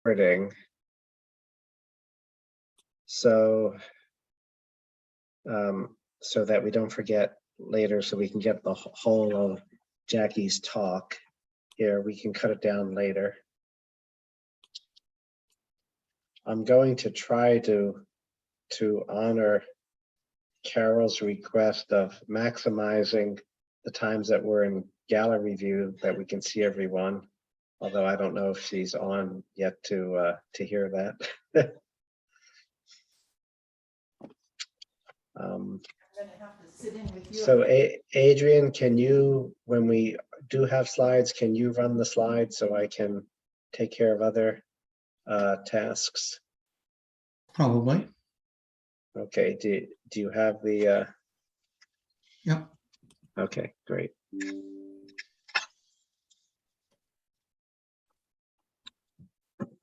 recording. So so that we don't forget later, so we can get the whole of Jackie's talk here. We can cut it down later. I'm going to try to honor Carol's request of maximizing the times that we're in gallery view that we can see everyone. Although I don't know if she's on yet to hear that. I'm gonna have to sit in with you. So Adrian, can you, when we do have slides, can you run the slides so I can take care of other tasks? Probably. Okay, do you have the Yep. okay, great.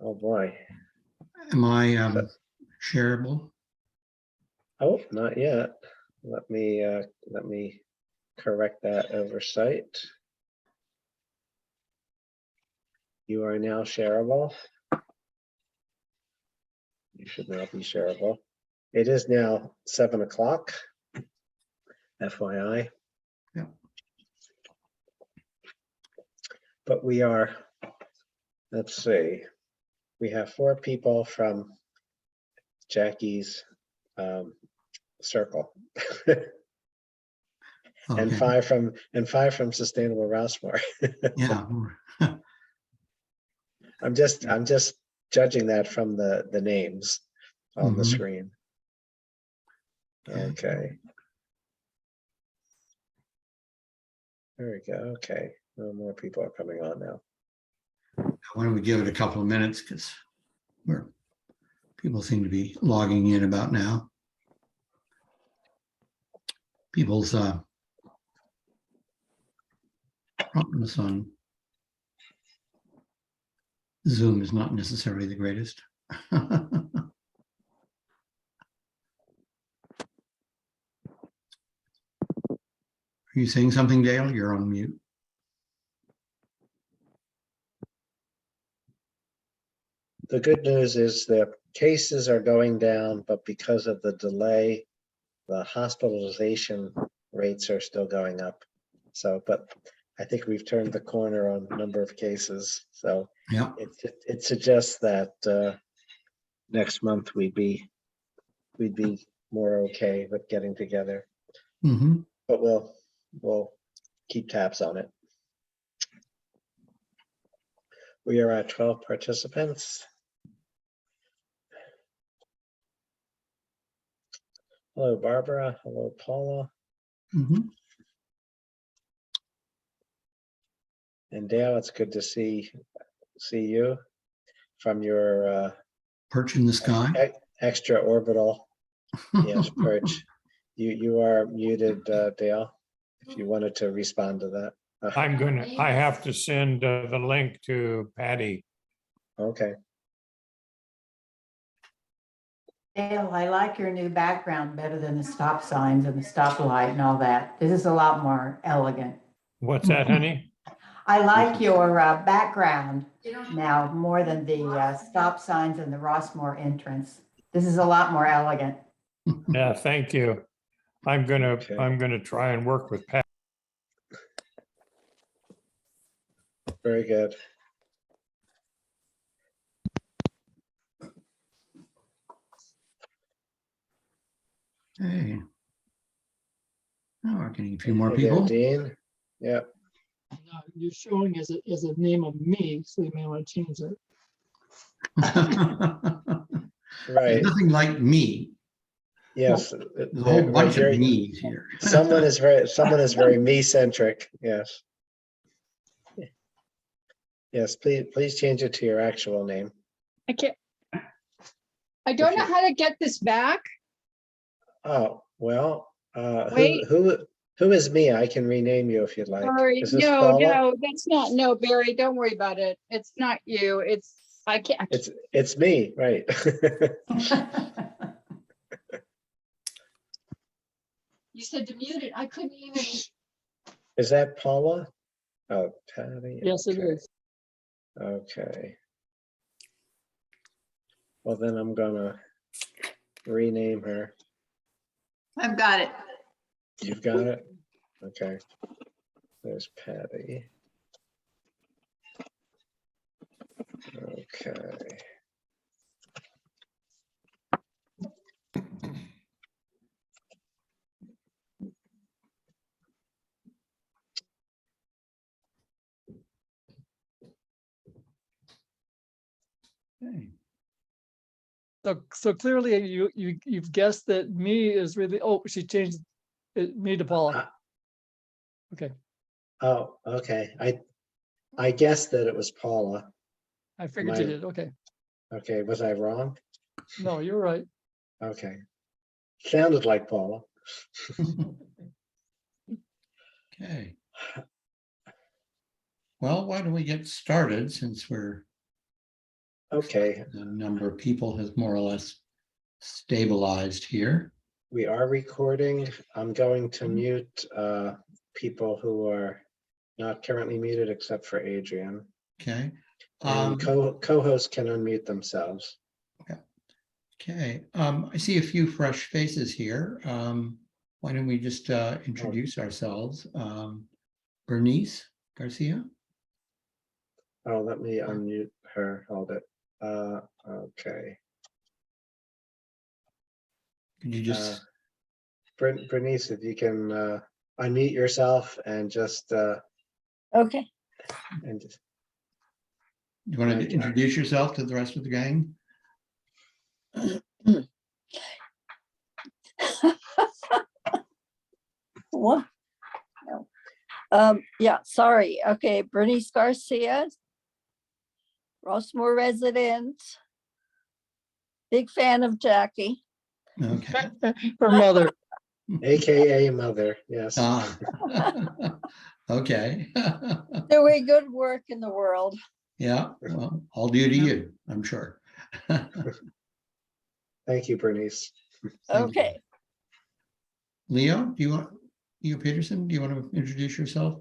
Oh boy. Am I shareable? Oh, not yet. Let me correct that oversight. You are now shareable. You should now be shareable. It is now 7 o'clock. FYI. Yep. But we are, let's see, we have 4 people from Jackie's circle. And Okay. 5 from Sustainable Rossmoor. Yeah. I'm just judging that from the names on the screen. Okay. There we go. Okay. No more people are coming on now. Why don't we give it a couple of minutes, because people seem to be logging in about now. People's problems on Zoom is not necessarily the greatest. Are you saying something, Dale? You're on mute. The good news is the cases are going down, but because of the delay, the hospitalization rates are still going up. So, but I think we've turned the corner on number of cases. So Yeah. it suggests that next month we'd be more okay with getting together. But we'll keep tabs on it. We are at 12 participants. Hello, Barbara. Hello, Paula. And Dale, it's good to see you from your Perch in the sky. extra orbital, yes, perch. You are muted, Dale, if you wanted to respond to that. I have to send the link to Patty. Okay. Dale, I like your new background better than the stop signs and the stoplight and all that. This is a lot more elegant. What's that, honey? I like your background now more than the stop signs and the Rossmoor entrance. This is a lot more elegant. Yeah, thank you. I'm gonna try and work with Patty. Very good. Hey. Now we're getting a few more Hey there, people. Dean. Yeah. You're showing as a name of me, so you may want to change it. Right. Nothing like me. Yes. There's a whole bunch of me's here. someone is very me-centric. Yes. Yes, please change it to your actual name. I can't. I don't know how to get this back. Oh, well, Wait. who is me? I can rename you if you'd like. Sorry, Is this no, Paula? no, that's not, no, Barry, don't worry about it. It's not you. I can't. It's me, right? You said to mute it. I couldn't even. Is that Paula? Oh, Patty. Yes, okay. it is. Okay. Well, then I'm gonna rename her. I've got it. You've got it? Okay. There's Patty. Okay. Okay. So clearly you've guessed that me is really, oh, she changed me to Paula. Okay, Oh, okay. I guessed that it was Paula. I figured you My- did. Okay. Okay, was I wrong? No, you're right. Okay. Sounded like Paula. Okay. Well, why don't we get started since Okay, the number of people has more or less stabilized here. we are recording. I'm going to mute people who are not currently muted except for Adrian. Okay. And co-hosts can unmute themselves. Okay. I see a few fresh faces here. Why don't we just introduce ourselves? Bernice Garcia. Oh, let me unmute her. Hold it. Okay. Could you just Bernice, if you can unmute yourself and just Okay. and just you want to introduce yourself to the rest of the gang? What? No. Yeah, sorry. Okay, Bernice Garcia, Rossmoor resident. Big fan of Jackie. Okay. Her mother. AKA mother. Yes. Ah. Okay. Doing good work in the world. Yeah, well, all due to you, I'm sure. Thank you, Bernice. Thank you. Okay. Leo, Leo Peterson, do you want to introduce yourself?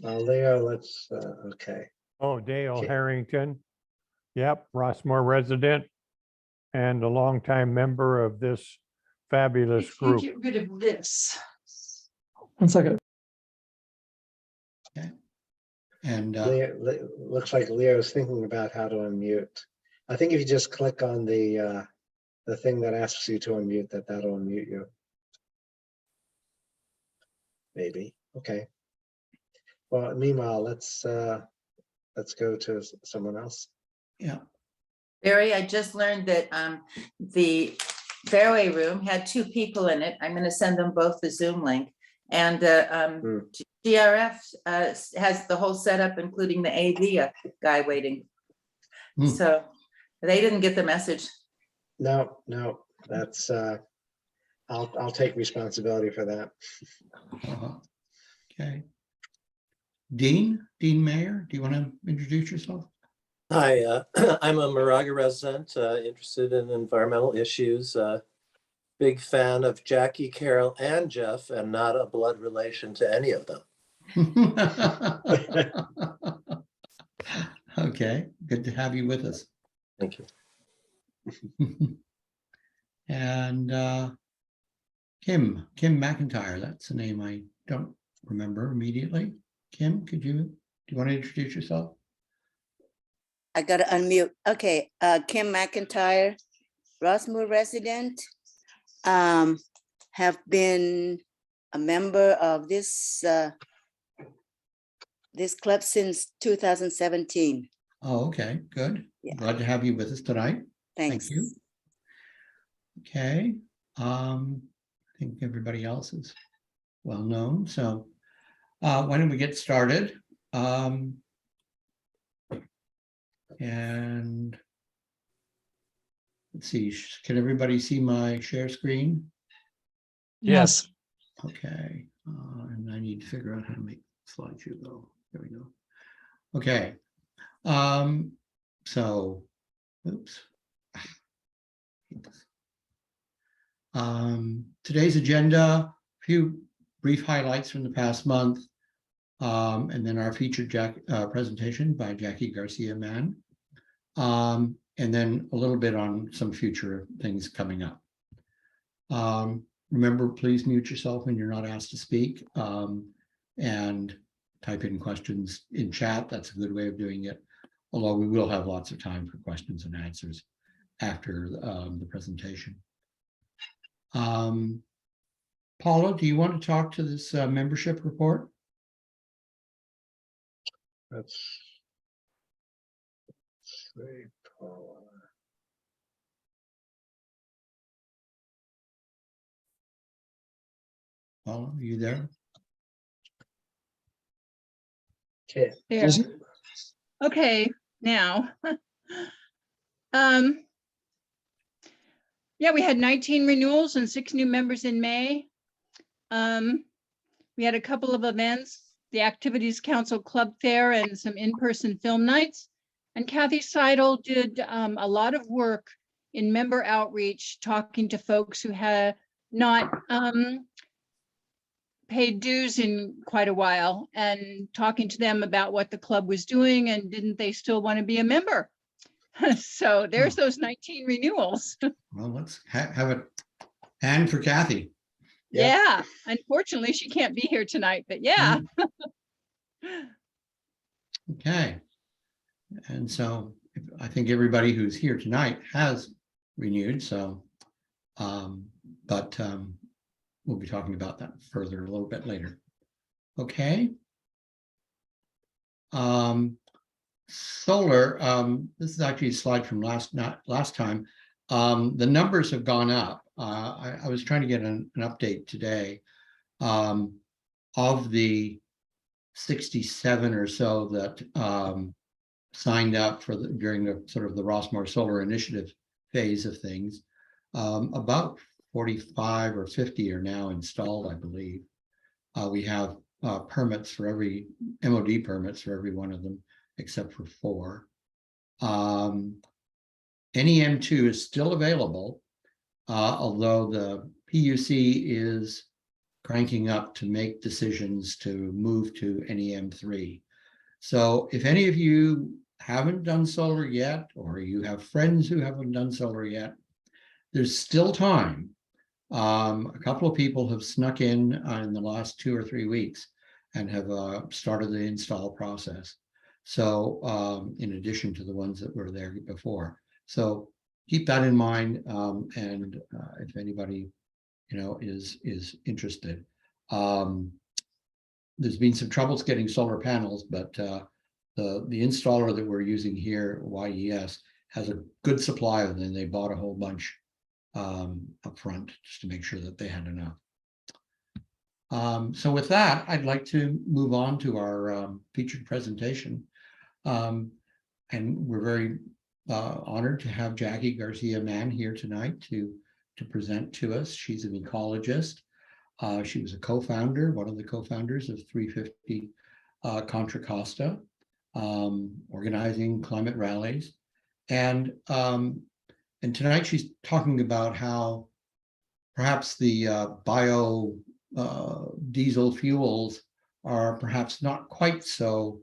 Leo, let's, okay. Oh, Dale Okay. Harrington. Yep, Rossmoor resident and a longtime member of this fabulous group. Get rid of this. 1 second. And Looks like Leo's thinking about how to unmute. I think if you just click on the thing that asks you to unmute, that'll unmute you. Maybe. Okay. Well, meanwhile, let's go to someone else. yeah, Barry, I just learned that the Fairway Room had 2 people in it. I'm going to send them both the Zoom link. And GRF has the whole setup, including the AV guy waiting. Hmm. So they didn't get the message. No, that's I'll take responsibility for that. okay. Dean Mayer, do you want to introduce yourself? Hi, I'm a Moraga resident, interested in environmental issues. Big fan of Jackie, Carol, and Jeff, and not a blood relation to any of them. Okay, good to have you with us. Thank you. And Kim McIntyre, that's a name I don't remember immediately. Kim, do you want to introduce yourself? I gotta unmute. Okay, Kim McIntyre, Rossmoor resident. Have been a member of this club since 2017. Oh, okay, good. Yeah. Glad to have you with us tonight. Thanks. Thank you. Okay, I think everybody else is well known, so why don't we get started? And let's see, can everybody see my share screen? Yes. Okay, and I need to figure out how to make slideshow go. There we go. Okay, so, oops. Today's agenda, a few brief highlights from the past month. and then our featured presentation by Jackie Garcia Mann, and then a little bit on some future things coming up. Remember, please mute yourself when you're not asked to speak, and type in questions in chat. That's a good way of doing it, although we will have lots of time for questions and answers after the presentation. Paula, do you want to talk to this membership report? Let's see, Paula. Paula, are you there? Okay. There. Okay, now. Yeah, we had 19 renewals and 6 new members in May. We had a couple of events, the Activities Council Club Fair and some in-person film nights. And Kathy Seidel did a lot of work in member outreach, talking to folks who had not paid dues in quite a while and talking to them about what the club was doing and didn't they still want to be a member. So there's those 19 renewals. Well, let's have it. And for Kathy. Yep. Yeah, unfortunately, she can't be here tonight, but yeah. Okay. And so I think everybody who's here tonight has renewed. So, we'll be talking about that further a little bit later. Okay. Solar, this is actually a slide from last time. The numbers have gone up. I was trying to get an update today of the 67 or so that signed up for during the sort of the Rossmoor Solar Initiative phase of things. About 45 or 50 are now installed, I believe. We have permits for every MOD permits for every one of them, except for 4. NEM2 is still available, although the PUC is cranking up to make decisions to move to NEM3. So if any of you haven't done solar yet, or you have friends who haven't done solar yet, there's still time. A couple of people have snuck in the last 2 or 3 weeks and have started the install process. So in addition to the ones that were there before. So keep that in mind. And if anybody, is interested. There's been some troubles getting solar panels, but the installer that we're using here, YES, has a good supply of them. And they bought a whole bunch up front just to make sure that they had enough. So with that, I'd like to move on to our featured presentation. And we're very honored to have Jackie Garcia Mann here tonight to present to us. She's an ecologist. She was a co-founder, one of the co-founders of 350 Contra Costa, organizing climate rallies. And tonight she's talking about how perhaps the diesel fuels are perhaps not quite so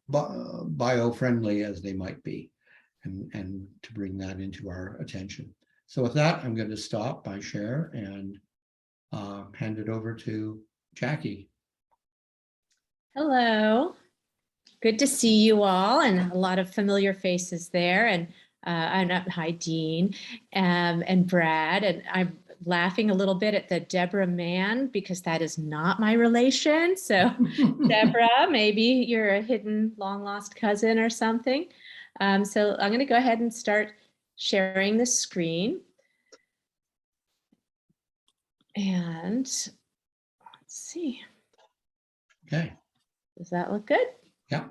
bio-friendly as they might be, and to bring that into our attention. So with that, I'm going to stop my share and hand it over to Jackie. Hello. Good to see you all, and a lot of familiar faces there. And hi, Dean, and Brad. And I'm laughing a little bit at the Deborah Mann, because that is not my relation. So Deborah, maybe you're a hidden long lost cousin or something. So I'm going to go ahead and start sharing the screen. And let's see. Okay. Does that look good? Yeah.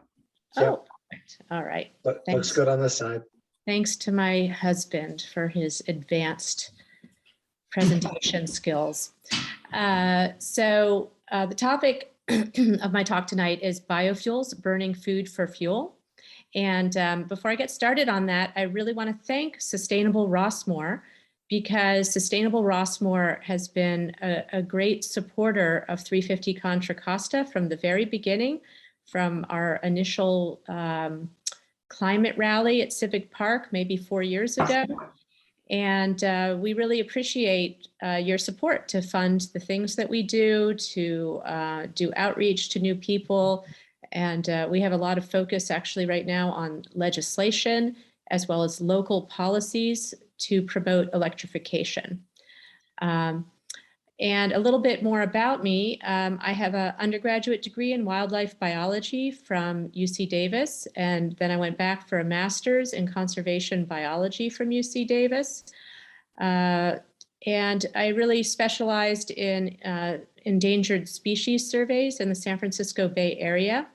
Oh, perfect. All right. Looks good on this side. Thanks to my husband for his advanced presentation skills. So the topic of my talk tonight is biofuels, burning food for fuel. And before I get started on that, I really want to thank Sustainable Rossmoor because Sustainable Rossmoor has been a great supporter of 350 Contra Costa from the very beginning, from our initial climate rally at Civic Park maybe 4 years ago. And we really appreciate your support to fund the things that we do, to do outreach to new people. And we have a lot of focus actually right now on legislation, as well as local policies to promote electrification. And a little bit more about me. I have an undergraduate degree in wildlife biology from UC Davis, and then I went back for a master's in conservation biology from UC Davis. And I really specialized in endangered species surveys in the San Francisco Bay Area.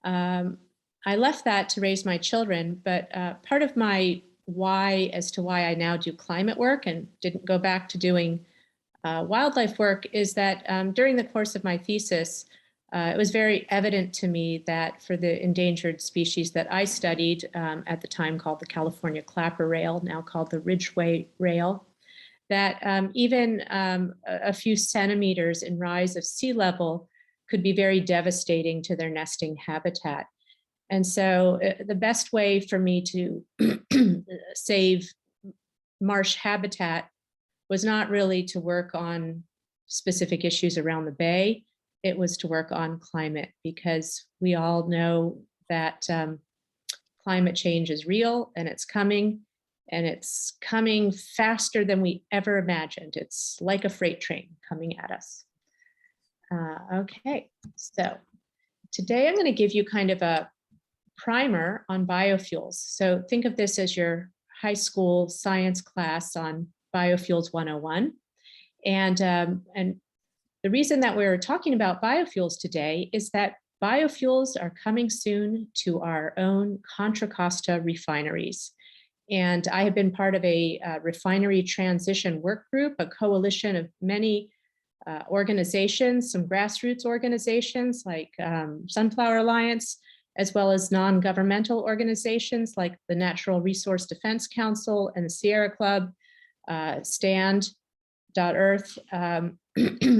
I left that to raise my children, but part of my why as to why I now do climate work and didn't go back to doing wildlife work is that during the course of my thesis, it was very evident to me that for the endangered species that I studied at the time called the California clapper rail, now called the Ridgway rail, that even a few centimeters in rise of sea level could be very devastating to their nesting habitat. And so the best way for me to save marsh habitat was not really to work on specific issues around the bay. It was to work on climate, because we all know that climate change is real and it's coming faster than we ever imagined. It's like a freight train coming at us. Okay, so today I'm going to give you kind of a primer on biofuels. So think of this as your high school science class on Biofuels 101. And the reason that we're talking about biofuels today is that biofuels are coming soon to our own Contra Costa refineries. And I have been part of a refinery transition work group, a coalition of many organizations, some grassroots organizations like Sunflower Alliance, as well as non-governmental organizations like the Natural Resource Defense Council and the Sierra Club, Stand.Earth.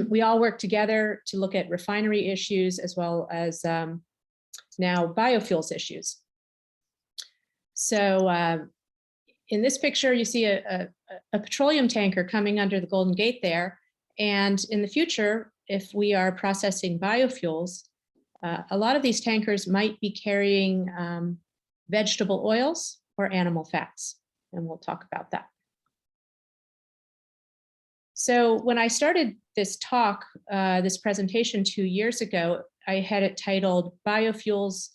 We all work together to look at refinery issues as well as now biofuels issues. So in this picture, you see a petroleum tanker coming under the Golden Gate there. And in the future, if we are processing biofuels, a lot of these tankers might be carrying vegetable oils or animal fats, and we'll talk about that. So when I started this talk, this presentation 2 years ago, I had it titled Biofuels,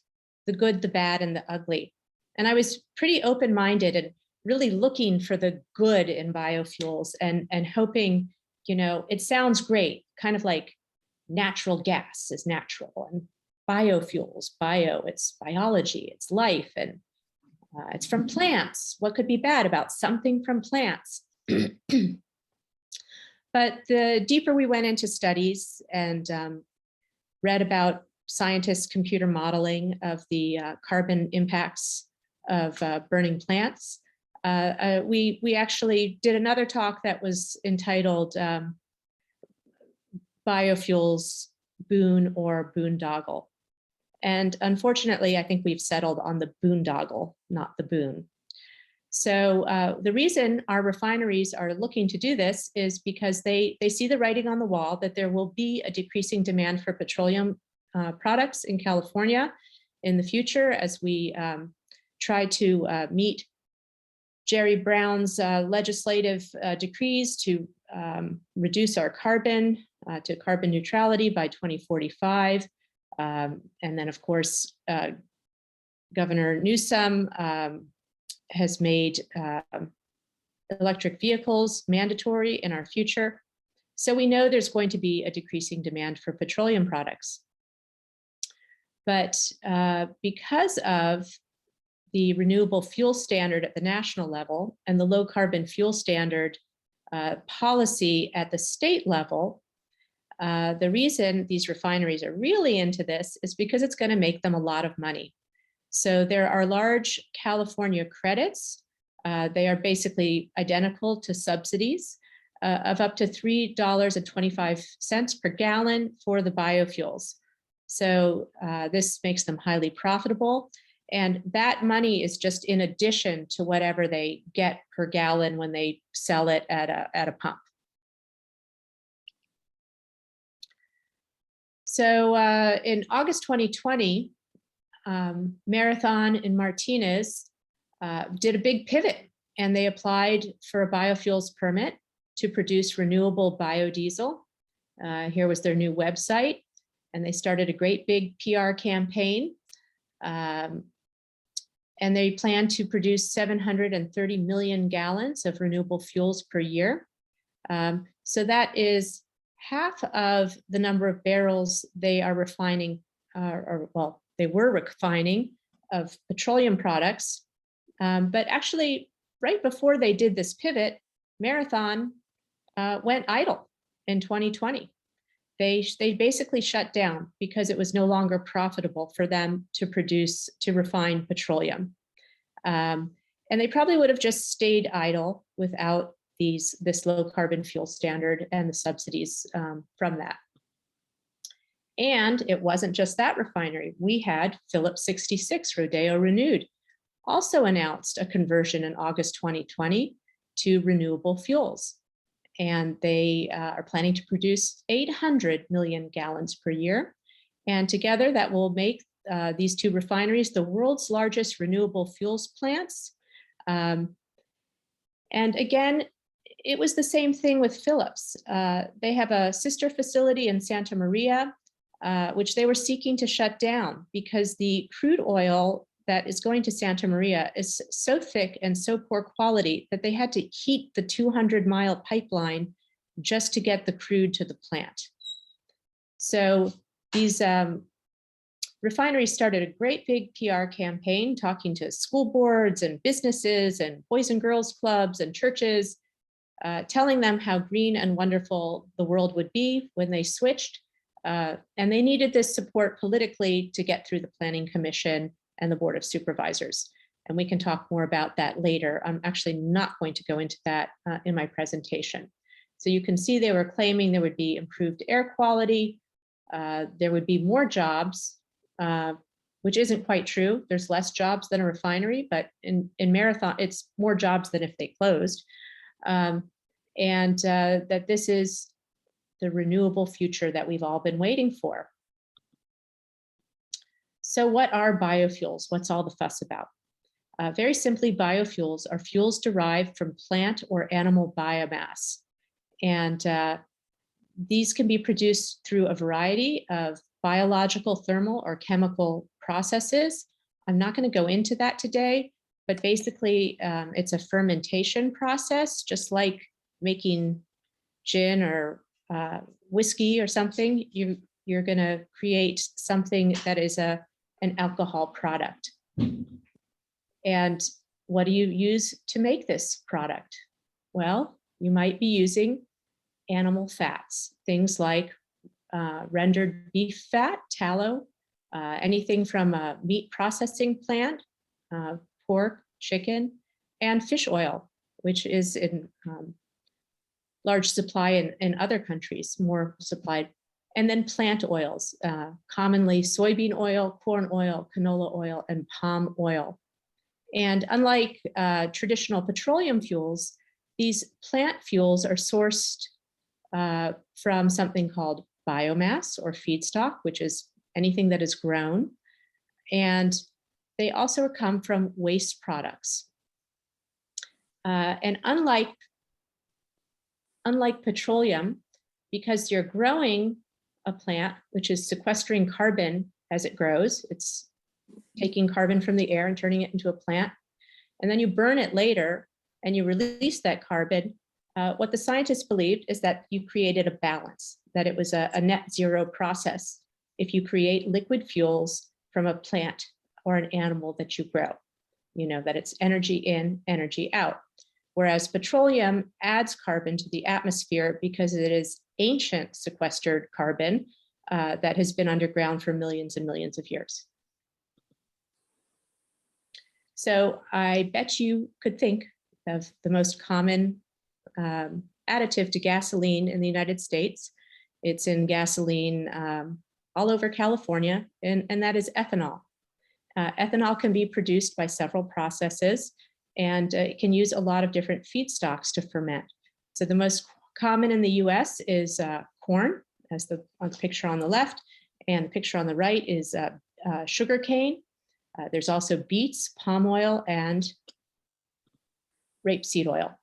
the Good, the Bad, and the Ugly. And I was pretty open-minded and really looking for the good in biofuels and hoping, you know, it sounds great, kind of like natural gas is natural, and biofuels, it's biology, it's life, and it's from plants. What could be bad about something from plants? But the deeper we went into studies and read about scientists' computer modeling of the carbon impacts of burning plants, we actually did another talk that was entitled Biofuels, Boon or Boondoggle. And unfortunately, I think we've settled on the boondoggle, not the boon. So the reason our refineries are looking to do this is because they see the writing on the wall that there will be a decreasing demand for petroleum products in California in the future as we try to meet Jerry Brown's legislative decrees to reduce our carbon to carbon neutrality by 2045. And then, of course, Governor Newsom has made electric vehicles mandatory in our future. So we know there's going to be a decreasing demand for petroleum products. But because of the renewable fuel standard at the national level and the low carbon fuel standard policy at the state level, the reason these refineries are really into this is because it's going to make them a lot of money. So there are large California credits They are basically identical to subsidies of up to $3.25 per gallon for the biofuels. So this makes them highly profitable. And that money is just in addition to whatever they get per gallon when they sell it at a pump. So in August 2020, Marathon and Martinez did a big pivot, and they applied for a biofuels permit to produce renewable biodiesel. Here was their new website, and they started a great big PR campaign. And they plan to produce 730 million gallons of renewable fuels per year. So that is half of the number of barrels they are refining, they were refining of petroleum products. But actually, right before they did this pivot, Marathon went idle in 2020. They basically shut down because it was no longer profitable for them to refine petroleum. And they probably would have just stayed idle without this low carbon fuel standard and the subsidies from that. And it wasn't just that refinery. We had Phillips 66, Rodeo Renewed, also announced a conversion in August 2020 to renewable fuels. And they are planning to produce 800 million gallons per year. And together that will make these two refineries the world's largest renewable fuels plants. And again, it was the same thing with Phillips. They have a sister facility in Santa Maria, which they were seeking to shut down because the crude oil that is going to Santa Maria is so thick and so poor quality that they had to heat the 200-mile pipeline just to get the crude to the plant. So these refineries started a great big PR campaign talking to school boards and businesses and boys and girls clubs and churches, telling them how green and wonderful the world would be when they switched. And they needed this support politically to get through the Planning Commission and the Board of Supervisors. And we can talk more about that later. I'm actually not going to go into that in my presentation. So you can see they were claiming there would be improved air quality, there would be more jobs, which isn't quite true. There's less jobs than a refinery, but in Marathon, it's more jobs than if they closed. And that this is the renewable future that we've all been waiting for. So what are biofuels? What's all the fuss about? Very simply, biofuels are fuels derived from plant or animal biomass. And these can be produced through a variety of biological, thermal, or chemical processes. I'm not going to go into that today, but basically it's a fermentation process, just like making gin or whiskey or something. You're going to create something that is an alcohol product. And what do you use to make this product? Well, you might be using animal fats, things like rendered beef fat, tallow, anything from a meat processing plant, pork, chicken, and fish oil, which is in large supply in other countries, more supplied. And then plant oils, commonly soybean oil, corn oil, canola oil, and palm oil. And unlike traditional petroleum fuels, these plant fuels are sourced from something called biomass or feedstock, which is anything that is grown. And they also come from waste products. And unlike petroleum, because you're growing a plant, which is sequestering carbon as it grows, it's taking carbon from the air and turning it into a plant, and then you burn it later and you release that carbon. What the scientists believed is that you created a balance, that it was a net zero process if you create liquid fuels from a plant or an animal that you grow, that it's energy in, energy out. Whereas petroleum adds carbon to the atmosphere because it is ancient sequestered carbon that has been underground for millions and millions of years. So I bet you could think of the most common additive to gasoline in the United States. It's in gasoline all over California, and that is ethanol. Ethanol can be produced by several processes, and it can use a lot of different feedstocks to ferment. So the most common in the US is corn, as on the picture on the left, and the picture on the right is sugarcane. There's also beets, palm oil, and rapeseed oil.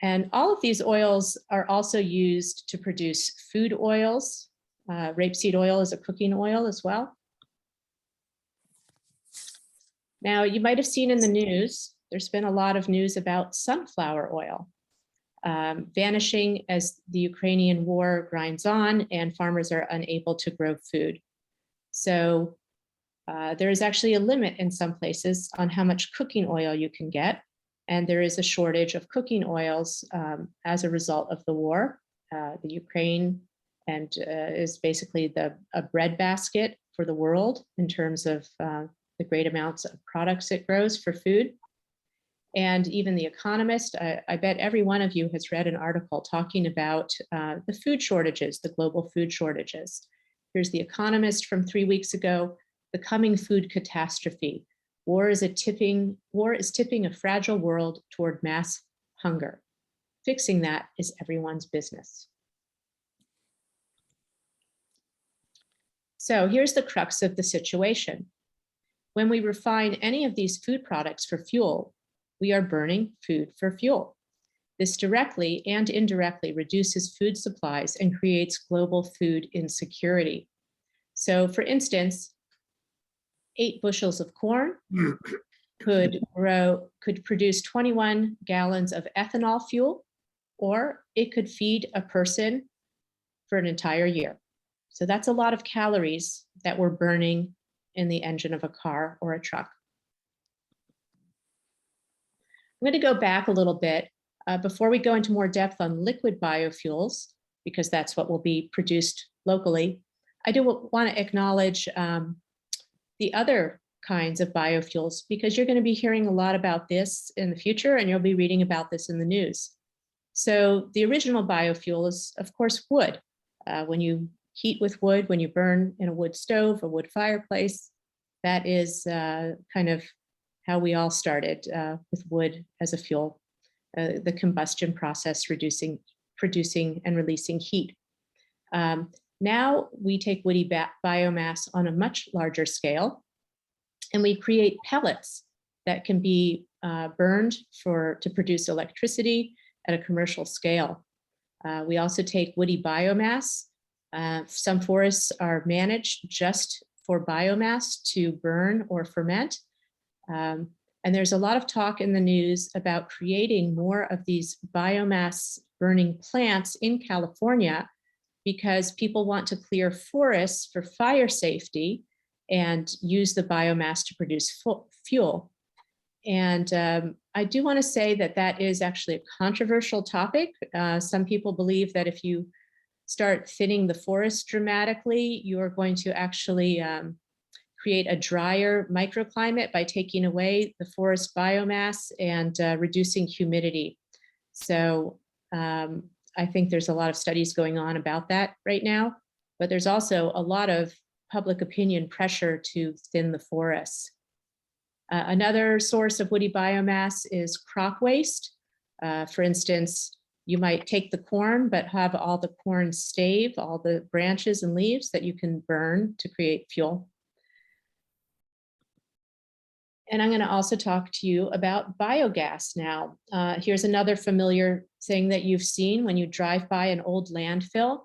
And all of these oils are also used to produce food oils. Rapeseed oil is a cooking oil as well. Now, you might have seen in the news, there's been a lot of news about sunflower oil vanishing as the Ukrainian war grinds on and farmers are unable to grow food. So there is actually a limit in some places on how much cooking oil you can get. And there is a shortage of cooking oils as a result of the war. The Ukraine is basically a breadbasket for the world in terms of the great amounts of products it grows for food. And even The Economist, I bet every one of you has read an article talking about the food shortages, the global food shortages. Here's The Economist from 3 weeks ago, the coming food catastrophe. War is tipping a fragile world toward mass hunger. Fixing that is everyone's business. So here's the crux of the situation. When we refine any of these food products for fuel, we are burning food for fuel. This directly and indirectly reduces food supplies and creates global food insecurity. So for instance, 8 bushels of corn could produce 21 gallons of ethanol fuel, or it could feed a person for an entire year. So that's a lot of calories that we're burning in the engine of a car or a truck. I'm going to go back a little bit before we go into more depth on liquid biofuels, because that's what will be produced locally. I do want to acknowledge the other kinds of biofuels, because you're going to be hearing a lot about this in the future, and you'll be reading about this in the news. So the original biofuel is, of course, wood. When you heat with wood, when you burn in a wood stove, a wood fireplace, that is kind of how we all started with wood as a fuel, the combustion process producing and releasing heat. Now we take woody biomass on a much larger scale, and we create pellets that can be burned to produce electricity at a commercial scale. We also take woody biomass. Some forests are managed just for biomass to burn or ferment. And there's a lot of talk in the news about creating more of these biomass burning plants in California, because people want to clear forests for fire safety and use the biomass to produce fuel. And I do want to say that that is actually a controversial topic. Some people believe that if you start thinning the forest dramatically, you're going to actually create a drier microclimate by taking away the forest biomass and reducing humidity. So I think there's a lot of studies going on about that right now, but there's also a lot of public opinion pressure to thin the forests. Another source of woody biomass is crop waste. For instance, you might take the corn, but have all the corn stave, all the branches and leaves that you can burn to create fuel. And I'm going to also talk to you about biogas now. Here's another familiar thing that you've seen when you drive by an old landfill.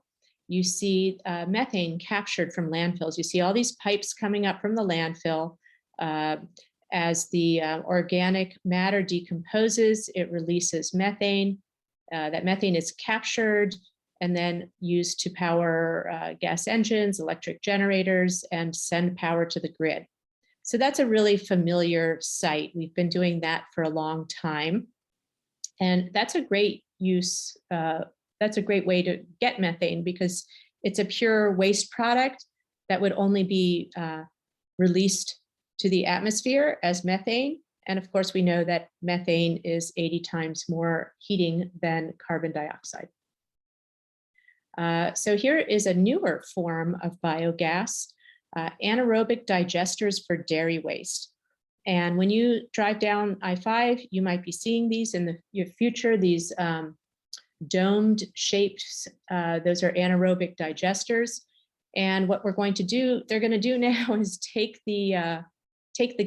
You see methane captured from landfills. You see all these pipes coming up from the landfill. As the organic matter decomposes, it releases methane. That methane is captured and then used to power gas engines, electric generators, and send power to the grid. So that's a really familiar sight. We've been doing that for a long time. And that's a great use. That's a great way to get methane, because it's a pure waste product that would only be released to the atmosphere as methane And of course, we know that methane is 80 times more heating than carbon dioxide. So here is a newer form of biogas, anaerobic digesters for dairy waste. And when you drive down I-5, you might be seeing these in the future, these domed shaped, those are anaerobic digesters. And what we're going to do, they're going to do now is take the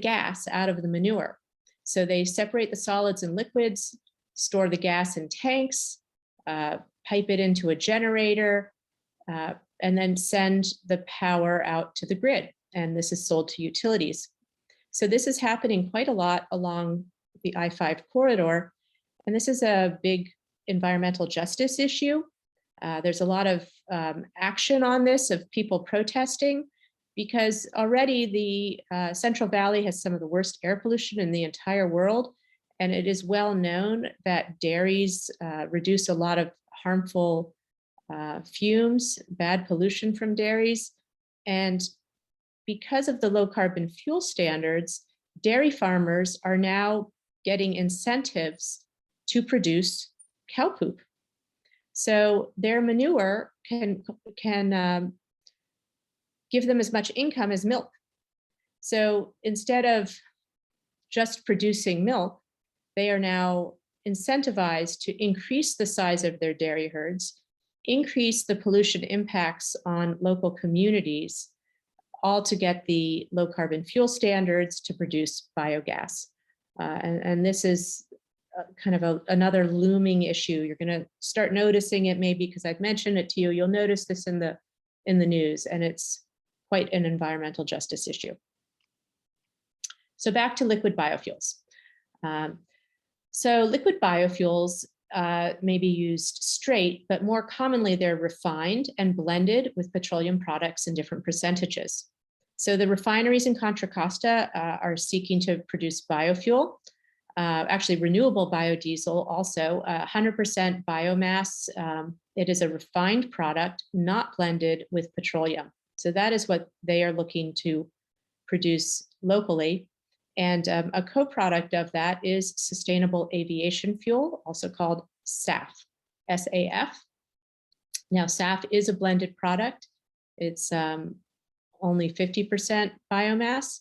gas out of the manure. So they separate the solids and liquids, store the gas in tanks, pipe it into a generator, and then send the power out to the grid. And this is sold to utilities. So this is happening quite a lot along the I-5 corridor. And this is a big environmental justice issue. There's a lot of action on this of people protesting, because already the Central Valley has some of the worst air pollution in the entire world. And it is well known that dairies reduce a lot of harmful fumes, bad pollution from dairies. And because of the low carbon fuel standards, dairy farmers are now getting incentives to produce cow poop. So their manure can give them as much income as milk. So instead of just producing milk, they are now incentivized to increase the size of their dairy herds, increase the pollution impacts on local communities, all to get the low carbon fuel standards to produce biogas. And this is kind of another looming issue. You're going to start noticing it maybe because I've mentioned it to you. You'll notice this in the news, and it's quite an environmental justice issue. So back to liquid biofuels. So liquid biofuels may be used straight, but more commonly they're refined and blended with petroleum products in different percentages. So the refineries in Contra Costa are seeking to produce biofuel, actually renewable biodiesel, also 100% biomass. It is a refined product, not blended with petroleum. So that is what they are looking to produce locally. And a co-product of that is sustainable aviation fuel, also called SAF, S-A-F. Now, SAF is a blended product. It's only 50% biomass,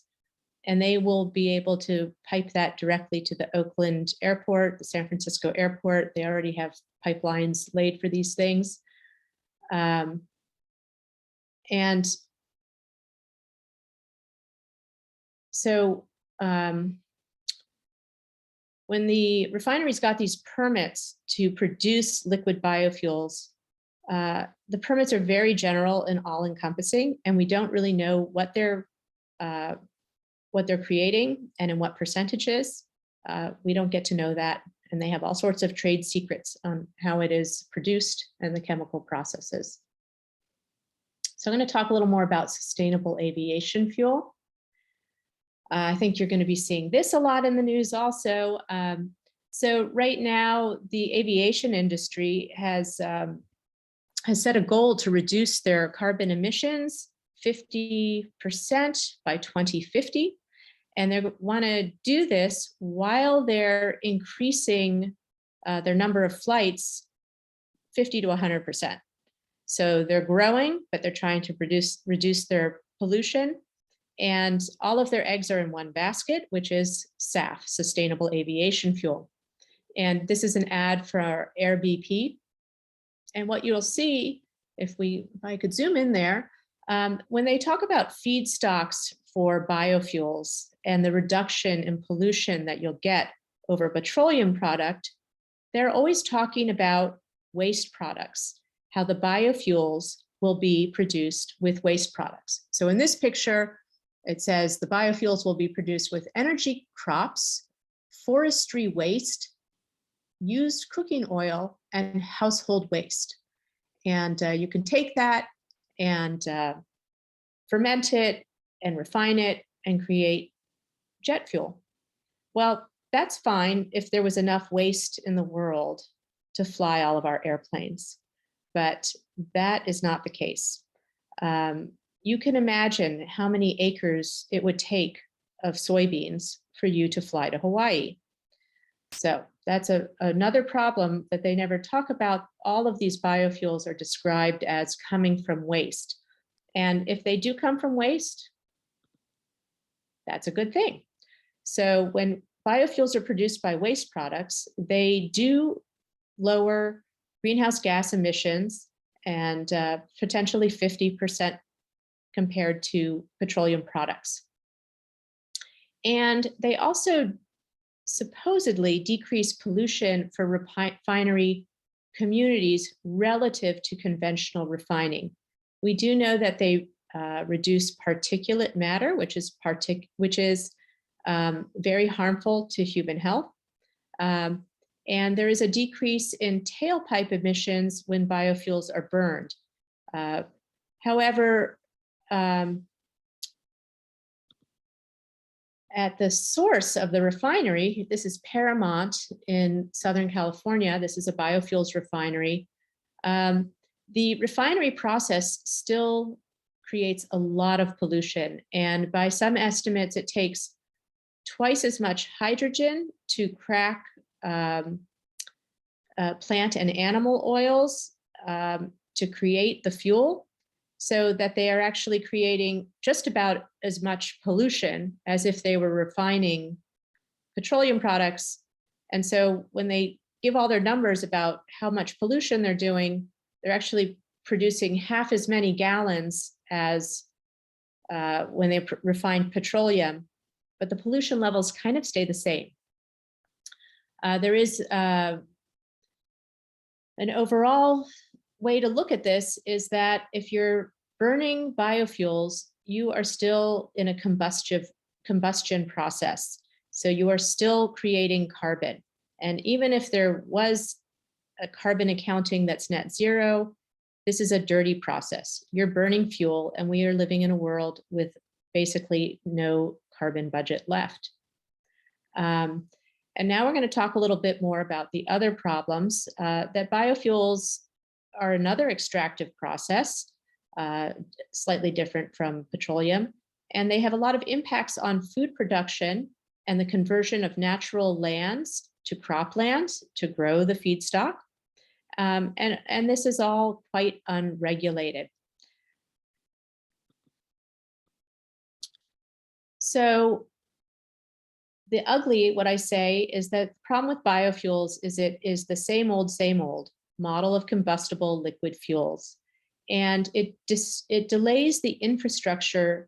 and they will be able to pipe that directly to the Oakland airport, the San Francisco airport. They already have pipelines laid for these things. And so when the refineries got these permits to produce liquid biofuels, the permits are very general and all-encompassing, and we don't really know what they're creating and in what percentages. We don't get to know that, and they have all sorts of trade secrets on how it is produced and the chemical processes. So I'm going to talk a little more about sustainable aviation fuel. I think you're going to be seeing this a lot in the news also. So right now, the aviation industry has set a goal to reduce their carbon emissions 50% by 2050. And they want to do this while they're increasing their number of flights 50 to 100%. So they're growing, but they're trying to reduce their pollution. And all of their eggs are in one basket, which is SAF, Sustainable Aviation Fuel. And this is an ad for Air BP. And what you'll see, if I could zoom in there, when they talk about feedstocks for biofuels and the reduction in pollution that you'll get over a petroleum product, they're always talking about waste products, how the biofuels will be produced with waste products. So in this picture, it says the biofuels will be produced with energy crops, forestry waste, used cooking oil, and household waste. And you can take that and ferment it and refine it and create jet fuel. Well, that's fine if there was enough waste in the world to fly all of our airplanes, but that is not the case. You can imagine how many acres it would take of soybeans for you to fly to Hawaii. So that's another problem that they never talk about. All of these biofuels are described as coming from waste. And if they do come from waste, that's a good thing. So when biofuels are produced by waste products, they do lower greenhouse gas emissions and potentially 50% compared to petroleum products. And they also supposedly decrease pollution for refinery communities relative to conventional refining. We do know that they reduce particulate matter, which is very harmful to human health. And there is a decrease in tailpipe emissions when biofuels are burned. However, at the source of the refinery, this is Paramount in Southern California. This is a biofuels refinery. The refinery process still creates a lot of pollution. And by some estimates, it takes twice as much hydrogen to crack plant and animal oils to create the fuel, so that they are actually creating just about as much pollution as if they were refining petroleum products. And so when they give all their numbers about how much pollution they're doing, they're actually producing half as many gallons as when they refine petroleum, but the pollution levels kind of stay the same. There is an overall way to look at this is that if you're burning biofuels, you are still in a combustion process. So you are still creating carbon. And even if there was a carbon accounting that's net zero, this is a dirty process. You're burning fuel, and we are living in a world with basically no carbon budget left. And now we're going to talk a little bit more about the other problems, that biofuels are another extractive process, slightly different from petroleum, and they have a lot of impacts on food production and the conversion of natural lands to croplands to grow the feedstock. And this is all quite unregulated. So the ugly, what I say, is that the problem with biofuels is it is the same old model of combustible liquid fuels. And it delays the infrastructure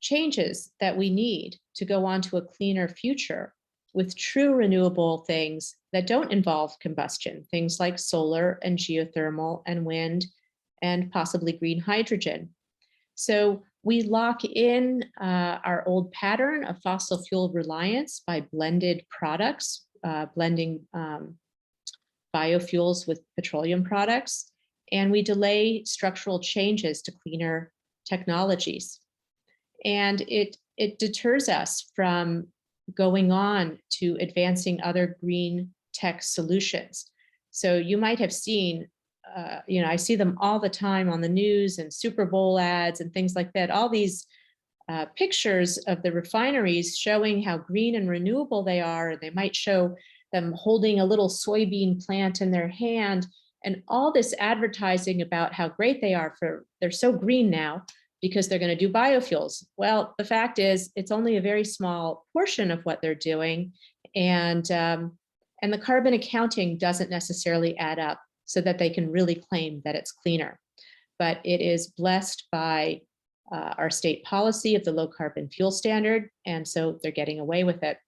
changes that we need to go on to a cleaner future with true renewable things that don't involve combustion, things like solar and geothermal and wind and possibly green hydrogen. So we lock in our old pattern of fossil fuel reliance by blended products, blending biofuels with petroleum products, and we delay structural changes to cleaner technologies. And it deters us from going on to advancing other green tech solutions. So you might have seen, I see them all the time on the news and Super Bowl ads and things like that, all these pictures of the refineries showing how green and renewable they are. They might show them holding a little soybean plant in their hand, and all this advertising about how great they are they're so green now because they're going to do biofuels. Well, the fact is it's only a very small portion of what they're doing. And the carbon accounting doesn't necessarily add up so that they can really claim that it's cleaner. But it is blessed by our state policy of the low carbon fuel standard. And so they're getting away with it.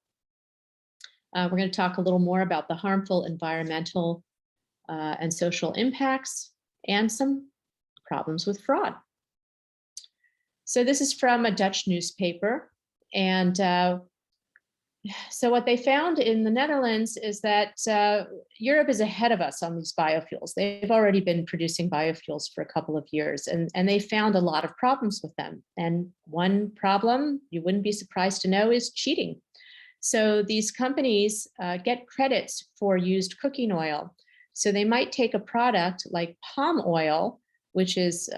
We're going to talk a little more about the harmful environmental and social impacts and some problems with fraud. So this is from a Dutch newspaper. And so what they found in the Netherlands is that Europe is ahead of us on these biofuels. They've already been producing biofuels for a couple of years, and they found a lot of problems with them. And one problem, you wouldn't be surprised to know, is cheating. So these companies get credits for used cooking oil. So they might take a product like palm oil, which is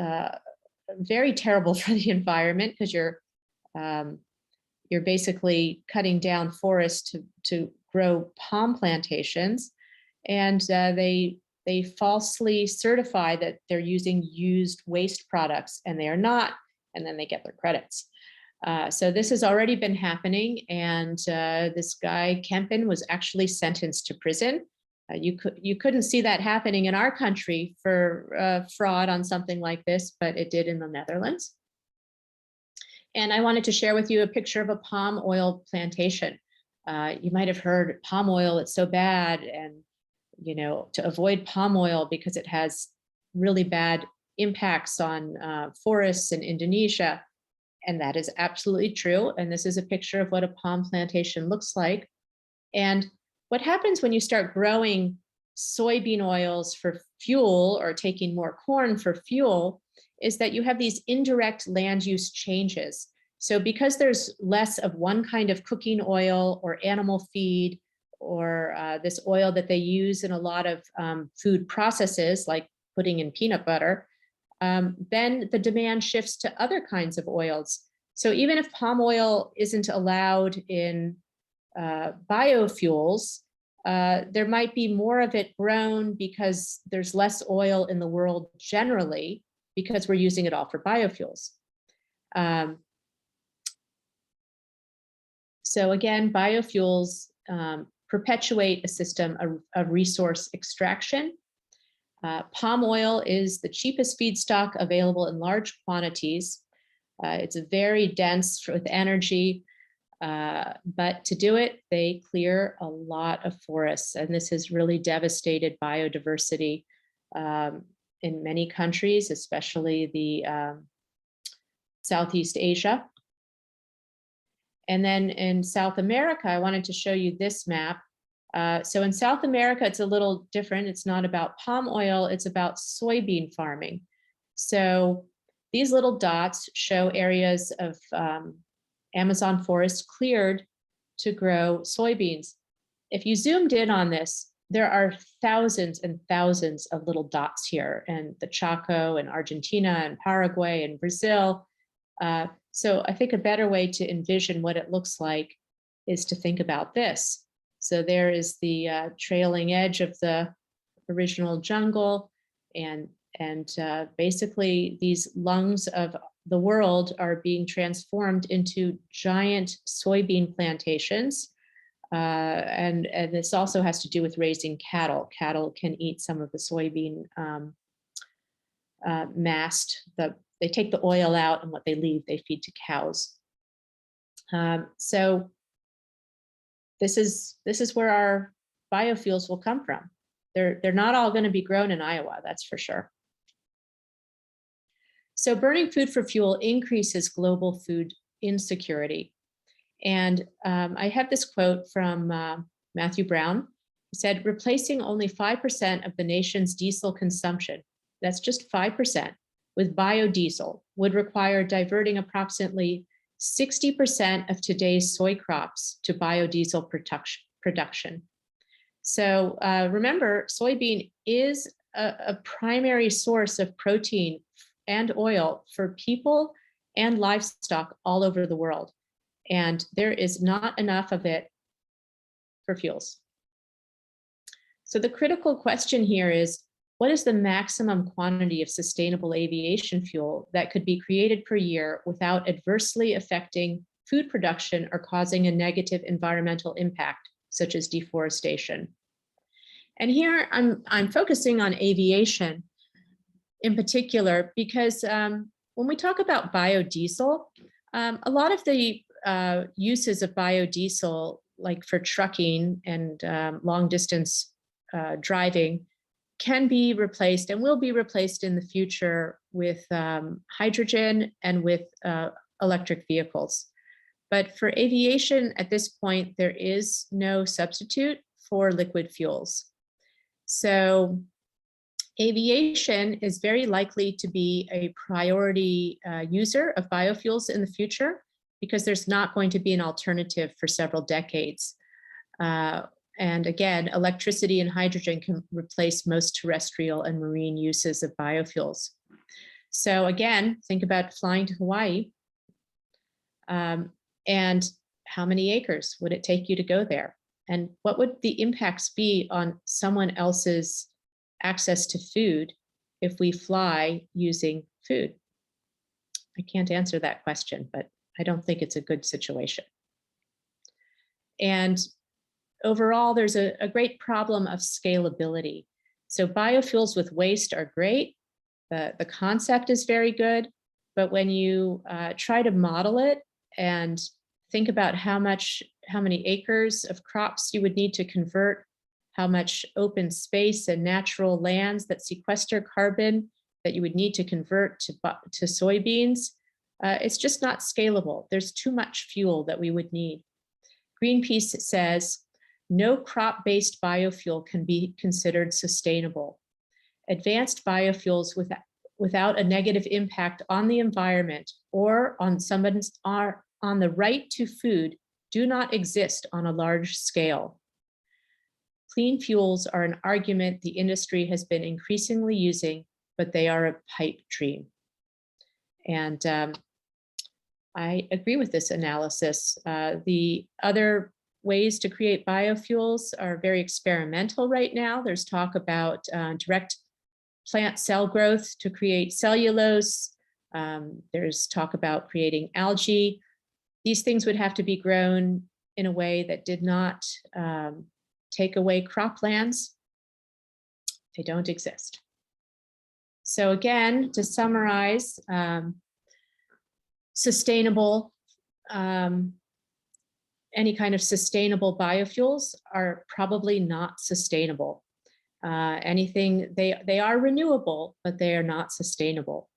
very terrible for the environment because you're you're basically cutting down forests to grow palm plantations. And they falsely certify that they're using used waste products, and they are not, and then they get their credits. So this has already been happening, and this guy Kempen was actually sentenced to prison. You couldn't see that happening in our country for fraud on something like this, but it did in the Netherlands. And I wanted to share with you a picture of a palm oil plantation. You might have heard palm oil, it's so bad, and you know, to avoid palm oil because it has really bad impacts on forests in Indonesia. And that is absolutely true. And this is a picture of what a palm plantation looks like. And what happens when you start growing soybean oils for fuel or taking more corn for fuel is that you have these indirect land use changes. So because there's less of one kind of cooking oil or animal feed or this oil that they use in a lot of food processes, like putting in peanut butter, then the demand shifts to other kinds of oils. So even if palm oil isn't allowed in biofuels, there might be more of it grown because there's less oil in the world generally, because we're using it all for biofuels. So again, biofuels perpetuate a system of resource extraction. Palm oil is the cheapest feedstock available in large quantities. It's very dense with energy, but to do it, they clear a lot of forests, and this has really devastated biodiversity in many countries, especially the Southeast Asia. And then in South America, I wanted to show you this map. So in South America, it's a little different. It's not about palm oil, it's about soybean farming. So these little dots show areas of Amazon forest cleared to grow soybeans. If you zoomed in on this, there are thousands and thousands of little dots here, and the Chaco and Argentina and Paraguay and Brazil. So I think a better way to envision what it looks like is to think about this. So there is the trailing edge of the original jungle, and basically these lungs of the world are being transformed into giant soybean plantations. And this also has to do with raising cattle. Cattle can eat some of the soybean mast. They take the oil out, and what they leave, they feed to cows. So this is where our biofuels will come from. They're not all going to be grown in Iowa, that's for sure. So burning food for fuel increases global food insecurity. And I have this quote from Matthew Brown. He said, replacing only 5% of the nation's diesel consumption, that's just 5%, with biodiesel would require diverting approximately 60% of today's soy crops to biodiesel production. So remember, soybean is a primary source of protein and oil for people and livestock all over the world. And there is not enough of it for fuels. So the critical question here is, what is the maximum quantity of sustainable aviation fuel that could be created per year without adversely affecting food production or causing a negative environmental impact, such as deforestation? And here I'm focusing on aviation in particular, because when we talk about biodiesel, a lot of the uses of biodiesel, like for trucking and long distance driving, can be replaced and will be replaced in the future with hydrogen and with electric vehicles. But for aviation, at this point, there is no substitute for liquid fuels. So aviation is very likely to be a priority user of biofuels in the future, because there's not going to be an alternative for several decades. And again, electricity and hydrogen can replace most terrestrial and marine uses of biofuels. So again, think about flying to Hawaii. And how many acres would it take you to go there? And what would the impacts be on someone else's access to food if we fly using food? I can't answer that question, but I don't think it's a good situation. And overall, there's a great problem of scalability. So biofuels with waste are great. The concept is very good, but when you try to model it and think about how many acres of crops you would need to convert, how much open space and natural lands that sequester carbon that you would need to convert to soybeans, it's just not scalable. There's too much fuel that we would need. Greenpeace says, no crop-based biofuel can be considered sustainable. Advanced biofuels without a negative impact on the environment or on the right to food do not exist on a large scale. Clean fuels are an argument the industry has been increasingly using, but they are a pipe dream. And I agree with this analysis. The other ways to create biofuels are very experimental right now. There's talk about direct plant cell growth to create cellulose. There's talk about creating algae. These things would have to be grown in a way that did not take away croplands. They don't exist. So again, to summarize, sustainable, any kind of sustainable biofuels are probably not sustainable. They are renewable, but they are not sustainable.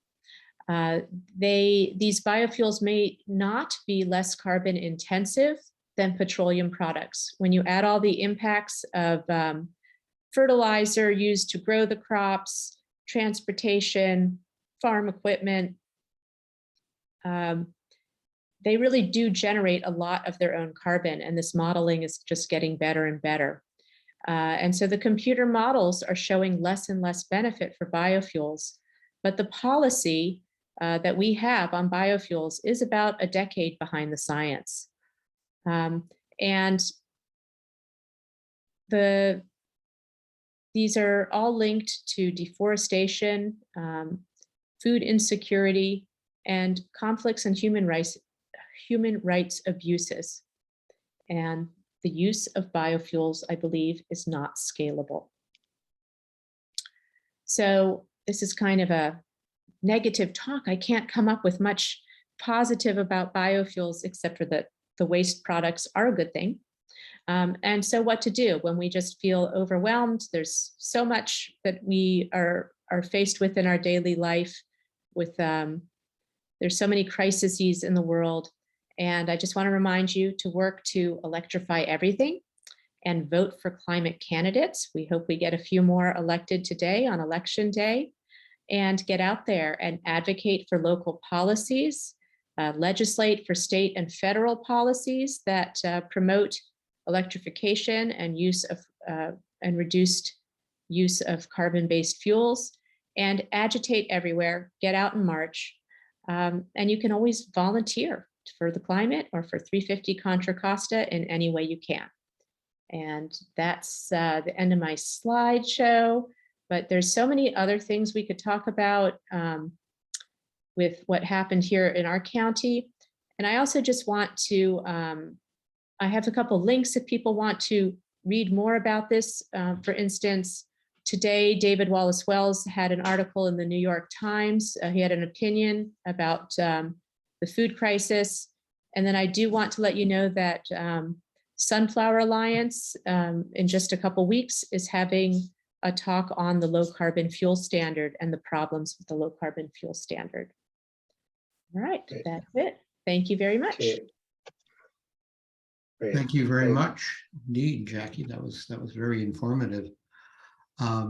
These biofuels may not be less carbon intensive than petroleum products. When you add all the impacts of fertilizer used to grow the crops, transportation, farm equipment, they really do generate a lot of their own carbon, and this modeling is just getting better and better. And so the computer models are showing less and less benefit for biofuels, but the policy that we have on biofuels is about a decade behind the science. And these are all linked to deforestation, food insecurity, and conflicts and human rights abuses. And the use of biofuels, I believe, is not scalable. So this is kind of a negative talk. I can't come up with much positive about biofuels, except for that the waste products are a good thing. And so what to do when we just feel overwhelmed? There's so much that we are faced with in our daily life with, there's so many crises in the world. And I just want to remind you to work to electrify everything and vote for climate candidates. We hope we get a few more elected today on election day, and get out there and advocate for local policies, legislate for state and federal policies that promote electrification and use of and reduced use of carbon-based fuels, and agitate everywhere. Get out and march. And you can always volunteer for the climate or for 350 Contra Costa in any way you can. And that's the end of my slideshow, but there's so many other things we could talk about with what happened here in our county. And I also just want to, I have a couple links if people want to read more about this. For instance, today, David Wallace Wells had an article in the New York Times. He had an opinion about the food crisis. And then I do want to let you know that Sunflower Alliance in just a couple weeks is having a talk on the low carbon fuel standard and the problems with the low carbon fuel standard. All right, that's it. Thank you very much. Okay. Great. Thank you very Great. much indeed, Jackie. That was very informative. I'd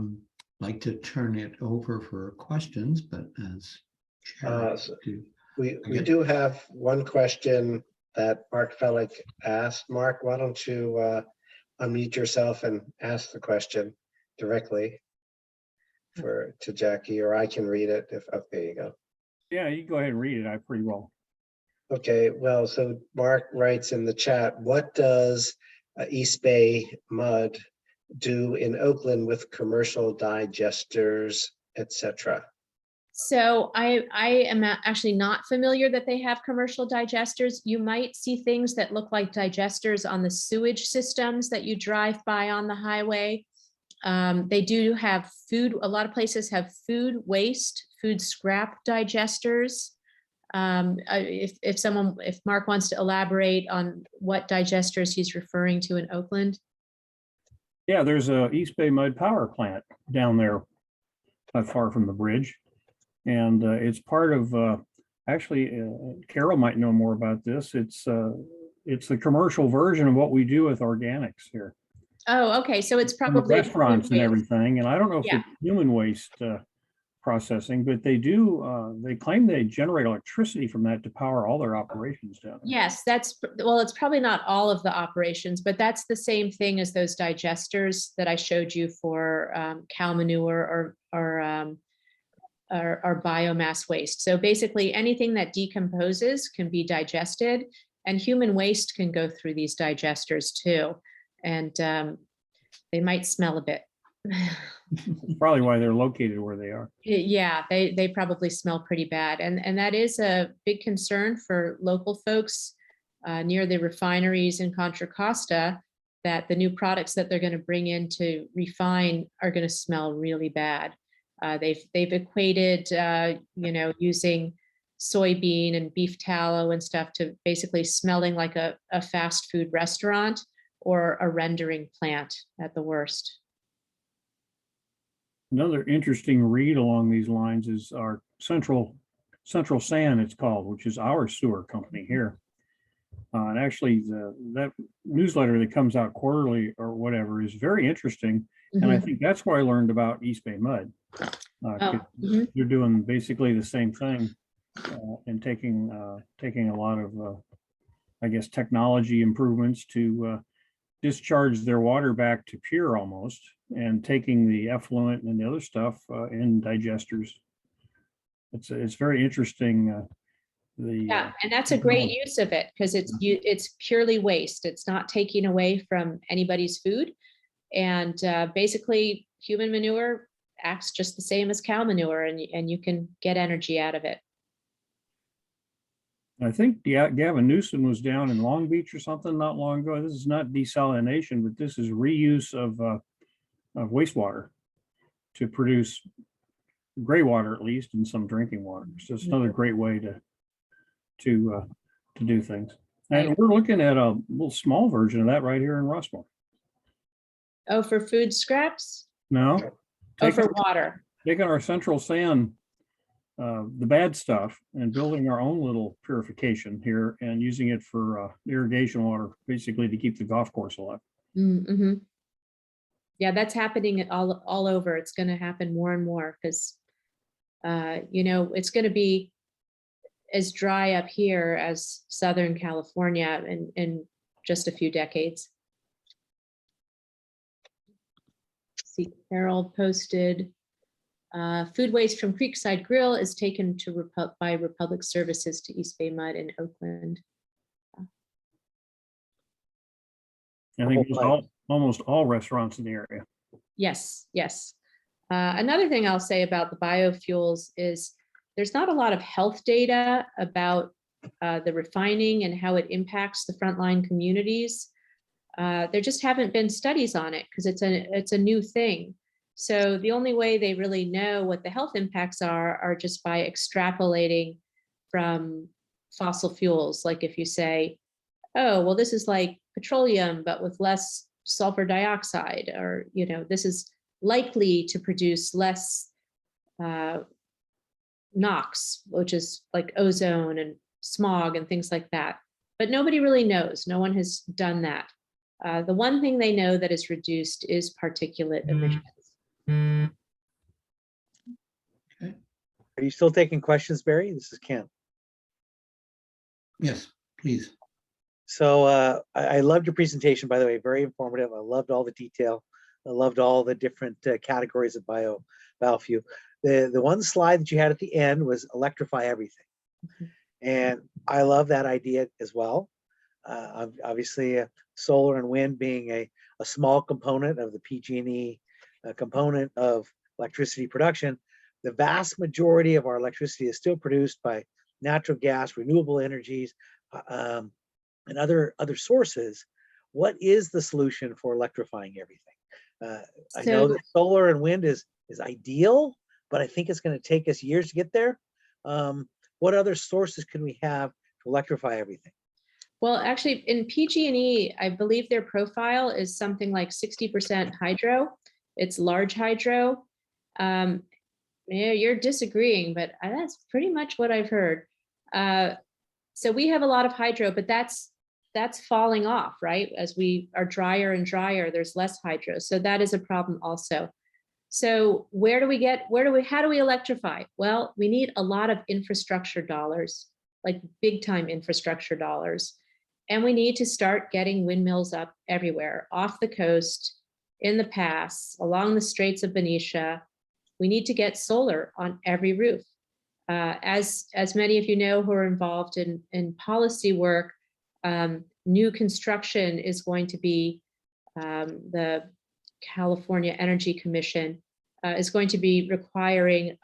like to turn it over for questions, but as chair, we do have one question that Mark Fellick asked. Mark, why don't you unmute yourself and ask the question directly to Jackie, or I can read it if, oh, there you go. Yeah, you go ahead and read it. I pretty well. Okay, well, so Mark writes in the chat, what does East Bay Mud do in Oakland with commercial digesters, etc.? So I am actually not familiar that they have commercial digesters. You might see things that look like digesters on the sewage systems that you drive by on the highway. They do have food. A lot of places have food waste, food scrap digesters. If Mark wants to elaborate on what digesters he's referring to in Oakland. Yeah, there's a East Bay Mud Power Plant down there, not far from the bridge. And it's part of, actually, Carol might know more about this. It's the commercial version of what we do with organics here. Oh, okay. So it's On the probably restaurants and everything. And I don't know if Yeah. it's human waste processing, but they do, they claim they generate electricity from that to power all their operations down there. Yes, well, it's probably not all of the operations, but that's the same thing as those digesters that I showed you for cow manure or biomass waste. So basically anything that decomposes can be digested, and human waste can go through these digesters too. And they might smell a bit. That's probably why they're located where they are. Yeah, they probably smell pretty bad. And that is a big concern for local folks near the refineries in Contra Costa, that the new products that they're going to bring in to refine are going to smell really bad. They've equated, using soybean and beef tallow and stuff to basically smelling like a fast food restaurant or a rendering plant at the worst. Another interesting read along these lines is our Central Sand, it's called, which is our sewer company here. And actually, that newsletter that comes out quarterly or whatever is very interesting. And I think that's where I learned about East Bay Mud. They're doing basically the same thing and taking a lot of, I guess, technology improvements to discharge their water back to pure almost, and taking the effluent and the other stuff in digesters. It's very interesting. Yeah, and that's a great use of it, because it's purely waste. It's not taking away from anybody's food. And basically human manure acts just the same as cow manure, and you can get energy out of it. I think Gavin Newsom was down in Long Beach or something not long ago. This is not desalination, but this is reuse of wastewater to produce gray water, at least, and some drinking water. So it's another great way to do things. And we're looking at a little small version of that right here in Rossmoor. Oh, for food scraps? No. Oh, for water. Taking our Central Sand, the bad stuff, and building our own little purification here and using it for irrigation water, basically to keep the golf course alive. Mm-hmm. Yeah, that's happening all over. It's going to happen more and more because, it's going to be as dry up here as Southern California in just a few decades. See, Harold posted, food waste from Creekside Grill is taken to by Republic Services to East Bay Mud in Oakland. I think it's almost all restaurants in the area. Yes, yes. Another thing I'll say about the biofuels is there's not a lot of health data about the refining and how it impacts the frontline communities. There just haven't been studies on it because it's a new thing. So the only way they really know what the health impacts are just by extrapolating from fossil fuels. Like if you say, oh, well, this is like petroleum, but with less sulfur dioxide, or, this is likely to produce less NOx, which is like ozone and smog and things like that. But nobody really knows. No one has done that. The one thing they know that is reduced is particulate emissions. Okay. Are you still taking questions, Barry? This is Ken. Yes, please. So I loved your presentation, by the way, very informative. I loved all the detail. I loved all the different categories of biofuel. The one slide that you had at the end was electrify everything. And I love that idea as well. Obviously, solar and wind being a small component of the PG&E component of electricity production, the vast majority of our electricity is still produced by natural gas, renewable energies, and other sources. What is the solution for electrifying everything? I know that solar and wind is ideal, but I think it's going to take us years to get there. What other sources can we have to electrify everything? Well, actually, in PG&E, I believe their profile is something like 60% hydro. It's large hydro. Yeah, you're disagreeing, but that's pretty much what I've heard. So we have a lot of hydro, but that's falling off, right? As we are drier and drier, there's less hydro. So that is a problem also. So how do we electrify? Well, we need a lot of infrastructure dollars, like big time infrastructure dollars. And we need to start getting windmills up everywhere, off the coast, in the pass, along the Straits of Benicia. We need to get solar on every roof. As many of you know who are involved in policy work, new construction is going to be, the California Energy Commission is going to be requiring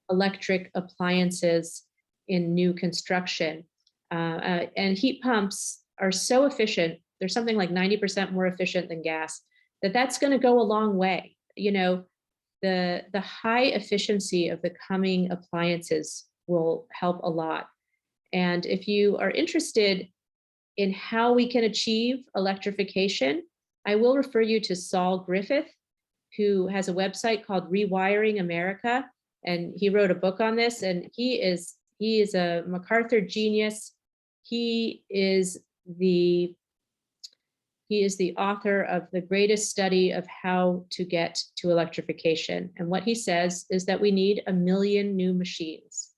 electric appliances in new construction. And heat pumps are so efficient. They're something like 90% more efficient than gas, that's going to go a long way. You know, the high efficiency of the coming appliances will help a lot. And if you are interested in how we can achieve electrification, I will refer you to Saul Griffith, who has a website called Rewiring America, and he wrote a book on this. And he is a MacArthur genius. He is the author of the greatest study of how to get to electrification. And what he says is that we need 1 million new machines,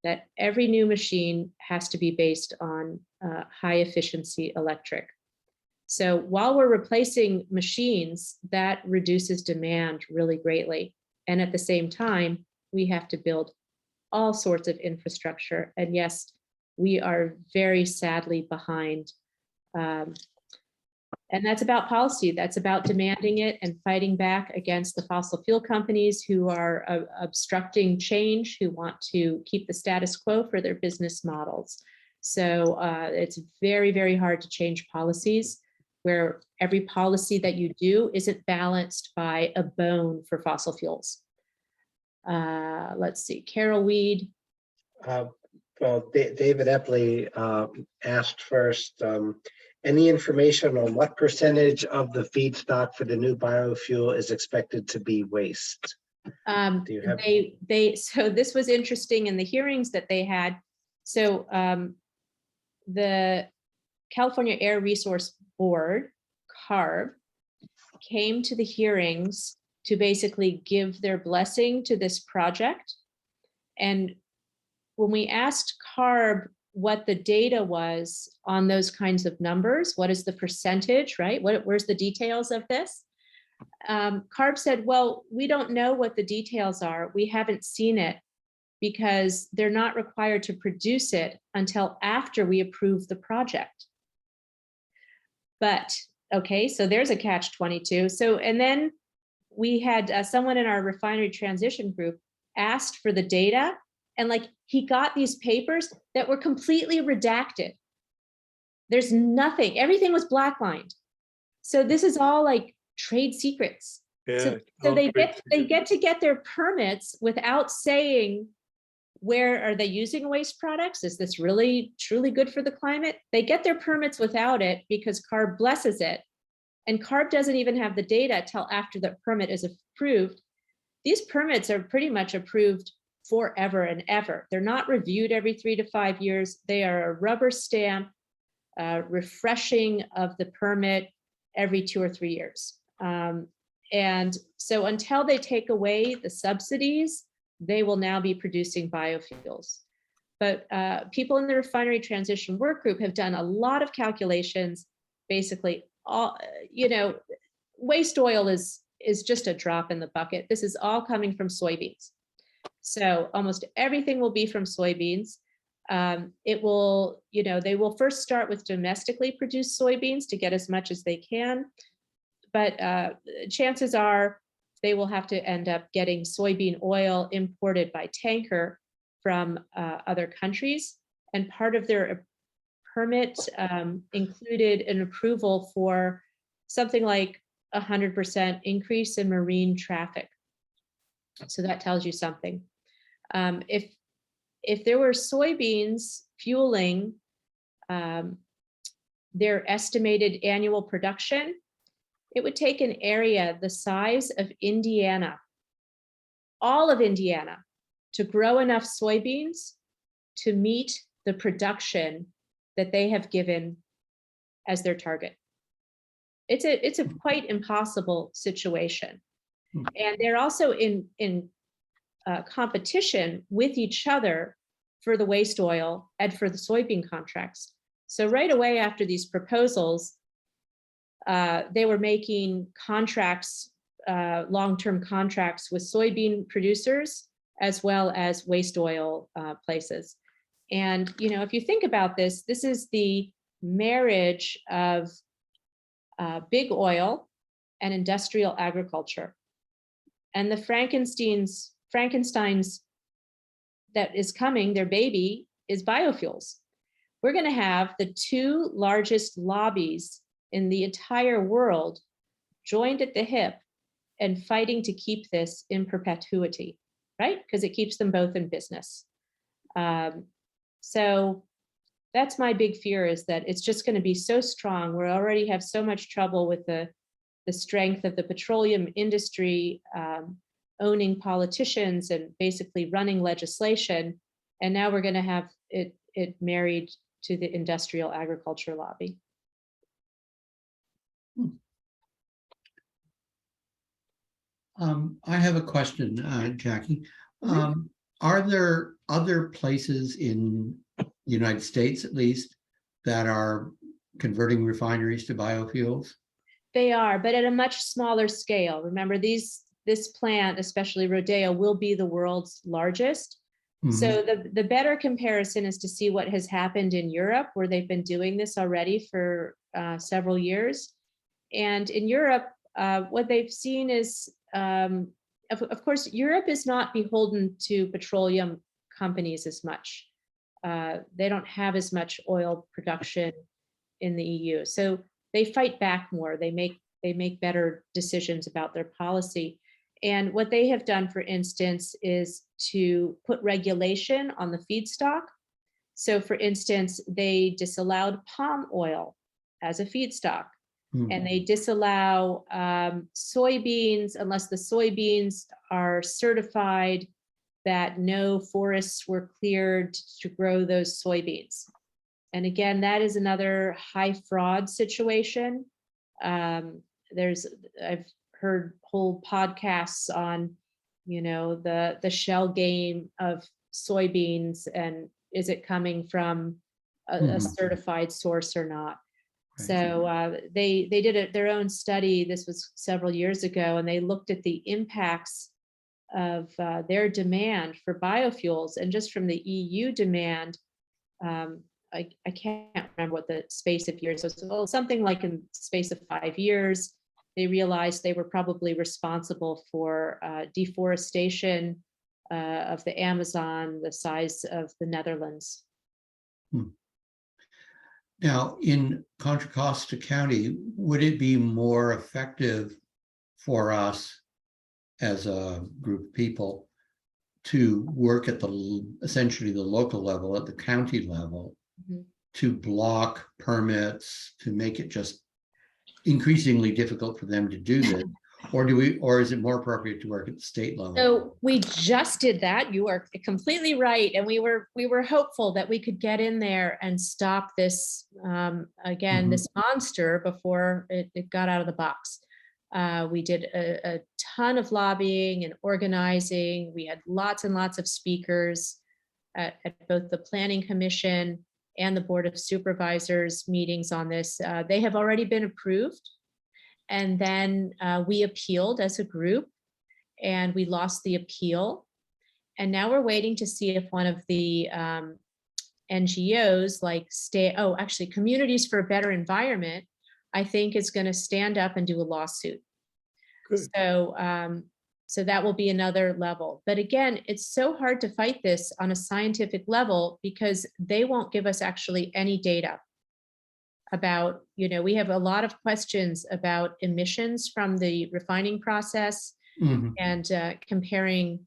that every new machine has to be based on high efficiency electric. So while we're replacing machines, that reduces demand really greatly. And at the same time, we have to build all sorts of infrastructure. And yes, we are very sadly behind. And that's about policy. That's about demanding it and fighting back against the fossil fuel companies who are obstructing change, who want to keep the status quo for their business models. So it's very, very hard to change policies where every policy that you do isn't balanced by a bone for fossil fuels. Let's see, Carol Weed. Well, David Epley asked first, any information on what percentage of the feedstock for the new biofuel is expected to be waste? Do you have? So this was interesting in the hearings that they had. So the California Air Resource Board, CARB, came to the hearings to basically give their blessing to this project. And when we asked CARB what the data was on those kinds of numbers, what is the percentage, right? Where's the details of this? CARB said, well, we don't know what the details are. We haven't seen it because they're not required to produce it until after we approve the project. But, okay, so there's a catch-22. So, and then we had someone in our refinery transition group asked for the data, and like he got these papers that were completely redacted. There's nothing, everything was blacklined. So this is all like trade secrets. Yeah. So they get to get their permits without saying, where are they using waste products? Is this really truly good for the climate? They get their permits without it because CARB blesses it. And CARB doesn't even have the data till after the permit is approved. These permits are pretty much approved forever and ever. They're not reviewed every 3 to 5 years. They are a rubber stamp refreshing of the permit every 2 or 3 years. And so until they take away the subsidies, they will now be producing biofuels. But people in the refinery transition work group have done a lot of calculations. Basically, all, you know, waste oil is just a drop in the bucket. This is all coming from soybeans. So almost everything will be from soybeans. It will, they will first start with domestically produced soybeans to get as much as they can. But chances are they will have to end up getting soybean oil imported by tanker from other countries. And part of their permit included an approval for something like 100% increase in marine traffic. So that tells you something. If there were soybeans fueling their estimated annual production, it would take an area the size of Indiana, all of Indiana, to grow enough soybeans to meet the production that they have given as their target. It's a quite impossible situation. And they're also in competition with each other for the waste oil and for the soybean contracts. So right away after these proposals, they were making contracts, long-term contracts with soybean producers as well as waste oil places. And if you think about this, this is the marriage of big oil and industrial agriculture. And the Frankensteins that is coming, their baby, is biofuels. We're going to have the two largest lobbies in the entire world joined at the hip and fighting to keep this in perpetuity, right? Because it keeps them both in business. So that's my big fear, is that it's just going to be so strong. We already have so much trouble with the strength of the petroleum industry owning politicians and basically running legislation. And now we're going to have it married to the industrial agriculture lobby. I have a question, Jackie. Are there other places in the United States, at least, that are converting refineries to biofuels? They are, but at a much smaller scale. Remember, this plant, especially Rodeo, will be the world's largest. So the better comparison is to see what has happened in Europe, where they've been doing this already for several years. And in Europe, what they've seen is, of course, Europe is not beholden to petroleum companies as much. They don't have as much oil production in the EU. So they fight back more. They make better decisions about their policy. And what they have done, for instance, is to put regulation on the feedstock. So for instance, they disallowed palm oil as a feedstock. And they disallow soybeans unless the soybeans are certified that no forests were cleared to grow those soybeans. And again, that is another high fraud situation. I've heard whole podcasts on, the shell game of soybeans and is it coming from a certified source or not. Right. So they did their own study. This was several years ago, and they looked at the impacts of their demand for biofuels, and just from the EU demand, I can't remember what the space of years was. Well, something like in space of 5 years, they realized they were probably responsible for deforestation of the Amazon, the size of the Netherlands. Now, in Contra Costa County, would it be more effective for us as a group of people to work at essentially the local level, at the county level, to block permits, to make it just increasingly difficult for them to do this? Or is it more appropriate to work at the state level? So we just did that. You are completely right. And we were hopeful that we could get in there and stop this, this monster before it got out of the box. We did a ton of lobbying and organizing. We had lots and lots of speakers at both the Planning Commission and the Board of Supervisors meetings on this. They have already been approved. And then we appealed as a group and we lost the appeal. And now we're waiting to see if one of the NGOs like actually Communities for a Better Environment, I think is going to stand up and do a lawsuit. Good. So that will be another level. But again, it's so hard to fight this on a scientific level because they won't give us actually any data about, we have a lot of questions about emissions from the refining process and comparing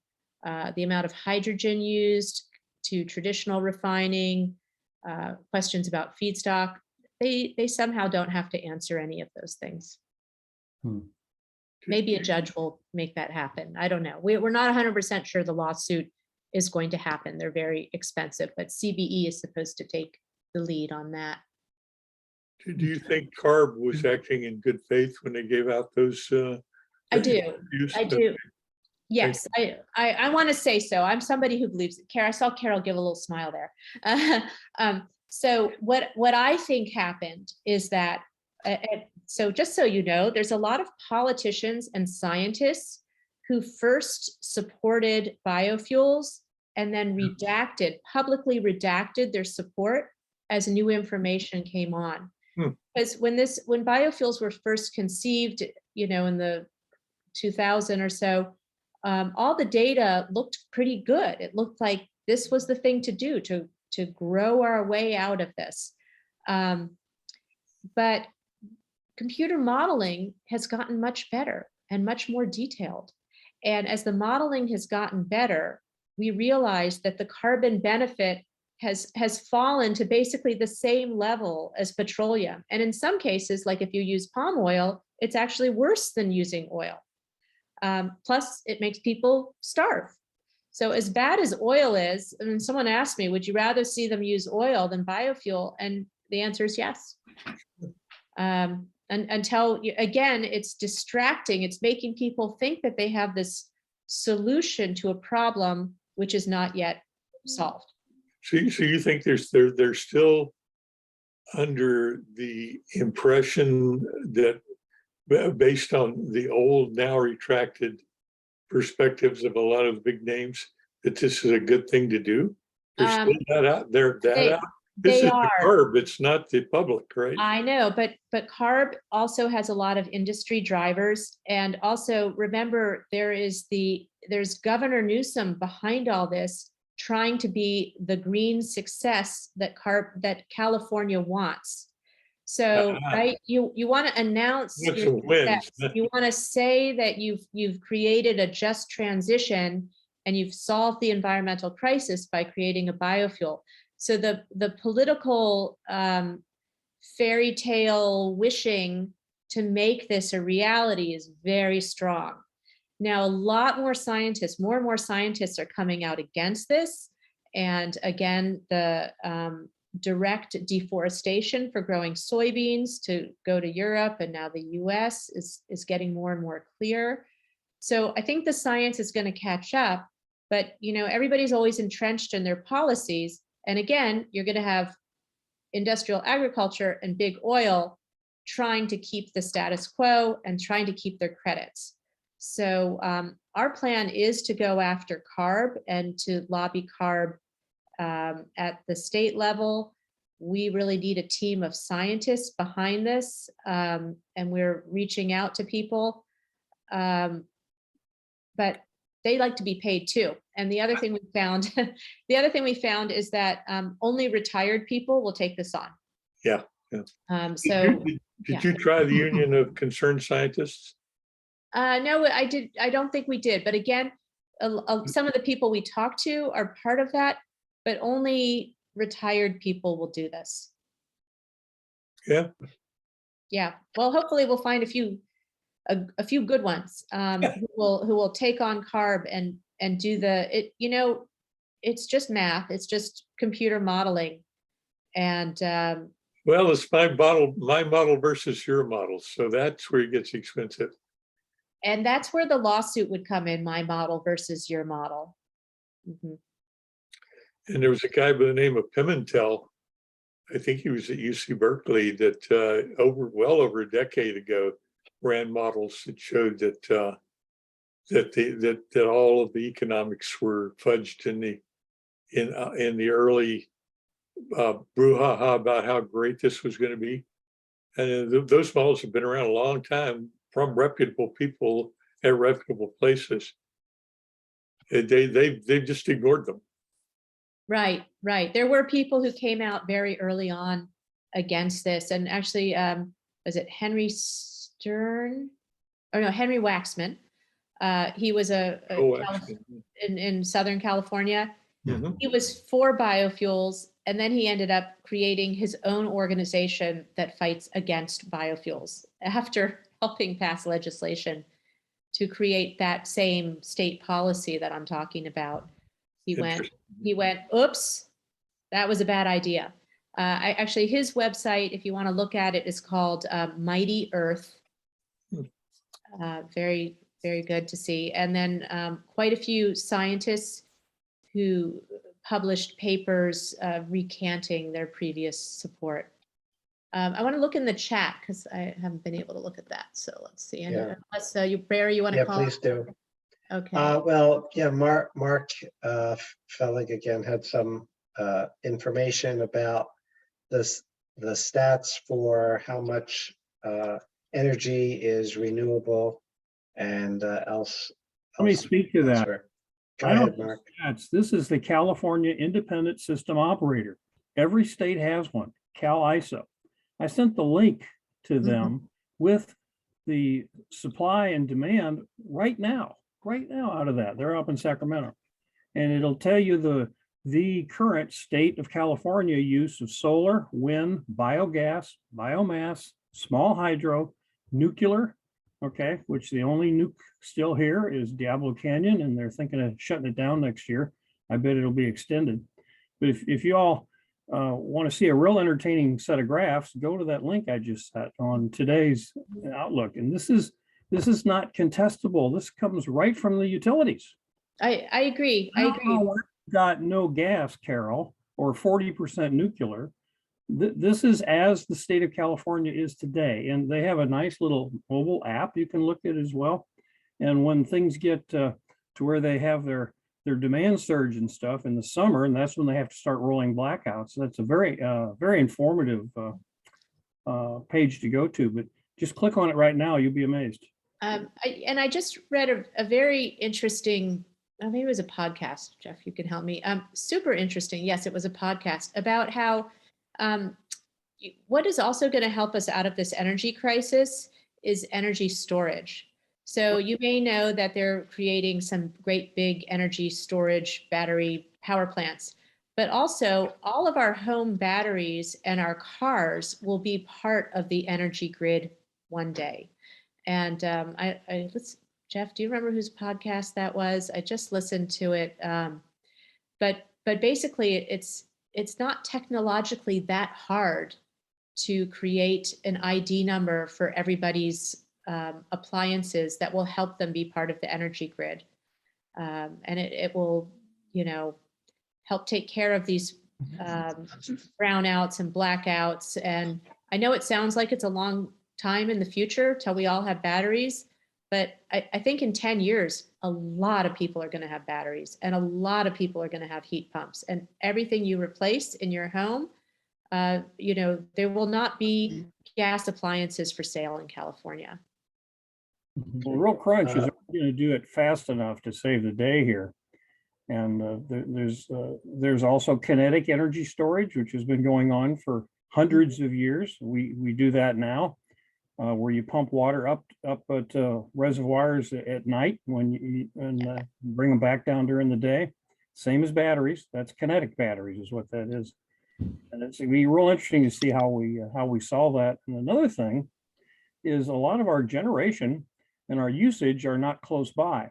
the amount of hydrogen used to traditional refining, questions about feedstock. They somehow don't have to answer any of those things. Maybe a judge will make that happen. I don't know. We're not 100% sure the lawsuit is going to happen. They're very expensive, but CBE is supposed to take the lead on that. Do you think CARB was acting in good faith when they gave out those? I do. Yes, I want to say so. I'm somebody who believes it. I saw Carol give a little smile there. So what I think happened is that, so just so you know, there's a lot of politicians and scientists who first supported biofuels and then publicly redacted their support as new information came on. Because when biofuels were first conceived, in the 2000 or so, all the data looked pretty good. It looked like this was the thing to do to grow our way out of this. But computer modeling has gotten much better and much more detailed. And as the modeling has gotten better, we realized that the carbon benefit has fallen to basically the same level as petroleum. And in some cases, like if you use palm oil, it's actually worse than using oil. Plus, it makes people starve. So as bad as oil is, and someone asked me, would you rather see them use oil than biofuel? And the answer is yes. And until, again, it's distracting. It's making people think that they have this solution to a problem which is not yet solved. So you think they're still under the impression that, based on the old, now retracted perspectives of a lot of big names, that this is a good thing to do? There's still that out there. This is the CARB, it's not the public, right? I know, but CARB also has a lot of industry drivers. And also remember, there's Governor Newsom behind all this, trying to be the green success that California wants. So, right, you want to announce your success. You want to say that you've created a just transition and you've solved the environmental crisis by creating a biofuel. So the political fairy tale wishing to make this a reality is very strong. Now, a lot more scientists, more and more scientists are coming out against this. And again, the direct deforestation for growing soybeans to go to Europe and now the US is getting more and more clear. So I think the science is going to catch up, but everybody's always entrenched in their policies. And again, you're going to have industrial agriculture and big oil trying to keep the status quo and trying to keep their credits. So our plan is to go after CARB and to lobby CARB at the state level. We really need a team of scientists behind this, and we're reaching out to people. But they like to be paid too. And the other thing we found, is that only retired people will take this on. Yeah. Did you try the Union of Concerned Scientists? No, I don't think we did. But again, some of the people we talked to are part of that, but only retired people will do this. Yeah. Yeah. Well, hopefully we'll find a few good ones who will take on CARB and do it's just math. It's just computer modeling. And well, it's my model versus your model. So that's where it gets expensive. And that's where the lawsuit would come in, my model versus your model. And there was a guy by the name of Pimentel, I think he was at UC Berkeley, that well over a decade ago ran models that showed that that all of the economics were fudged in the early brouhaha about how great this was going to be. And those models have been around a long time from reputable people at reputable places. They've just ignored them. Right, right. There were people who came out very early on against this, and actually, was it Henry Stern? Or no, Henry Waxman. He was in Southern California. Mhm. He was for biofuels, and then he ended up creating his own organization that fights against biofuels after helping pass legislation to create that same state policy that I'm talking about. He went, oops, that was a bad idea. Actually, his website, if you want to look at it, is called Mighty Earth. Very, very good to see. And then quite a few scientists who published papers recanting their previous support. I want to look in the chat because I haven't been able to look at that. So let's see. Yeah. Unless Barry, you want to Yeah, call? please do. Okay. Well, yeah, Mark Fellig again had some information about the stats for how much energy is renewable and else. Let me speak to that. elsewhere. Go I don't ahead, know Mark. stats. This is the California Independent System Operator. Every state has one, Cal ISO. I sent the link to them with the supply and demand right now out of that. They're up in Sacramento. And it'll tell you the current state of California use of solar, wind, biogas, biomass, small hydro, nuclear, okay, which the only nuke still here is Diablo Canyon, and they're thinking of shutting it down next year. I bet it'll be extended. But if you all want to see a real entertaining set of graphs, go to that link I just set on today's Outlook. And this is not contestable. This comes right from the utilities. I agree. I agree. Got no gas, Carol, or 40% nuclear. This is as the state of California is today. And they have a nice little mobile app you can look at as well. And when things get to where they have their demand surge and stuff in the summer, and that's when they have to start rolling blackouts. So that's a very, very informative page to go to, but just click on it right now. You'll be amazed. I just read a very interesting, maybe it was a podcast, Jeff, you can help me. Super interesting. Yes, it was a podcast about how what is also going to help us out of this energy crisis is energy storage. So you may know that they're creating some great big energy storage battery power plants, but also all of our home batteries and our cars will be part of the energy grid one day. And Jeff, do you remember whose podcast that was? I just listened to it. But basically it's not technologically that hard to create an ID number for everybody's appliances that will help them be part of the energy grid. And it will, help take care of these brownouts and blackouts. And I know it sounds like it's a long time in the future till we all have batteries, but I think in 10 years, a lot of people are going to have batteries and a lot of people are going to have heat pumps, and everything you replace in your home, there will not be gas appliances for sale in California. Well, real crunch is going to do it fast enough to save the day here. And there's also kinetic energy storage, which has been going on for hundreds of years. We do that now, where you pump water up at reservoirs at night and bring them back down during the day. Same as batteries. That's kinetic batteries is what that is. And it's gonna be real interesting to see how we solve that. And another thing is a lot of our generation and our usage are not close by.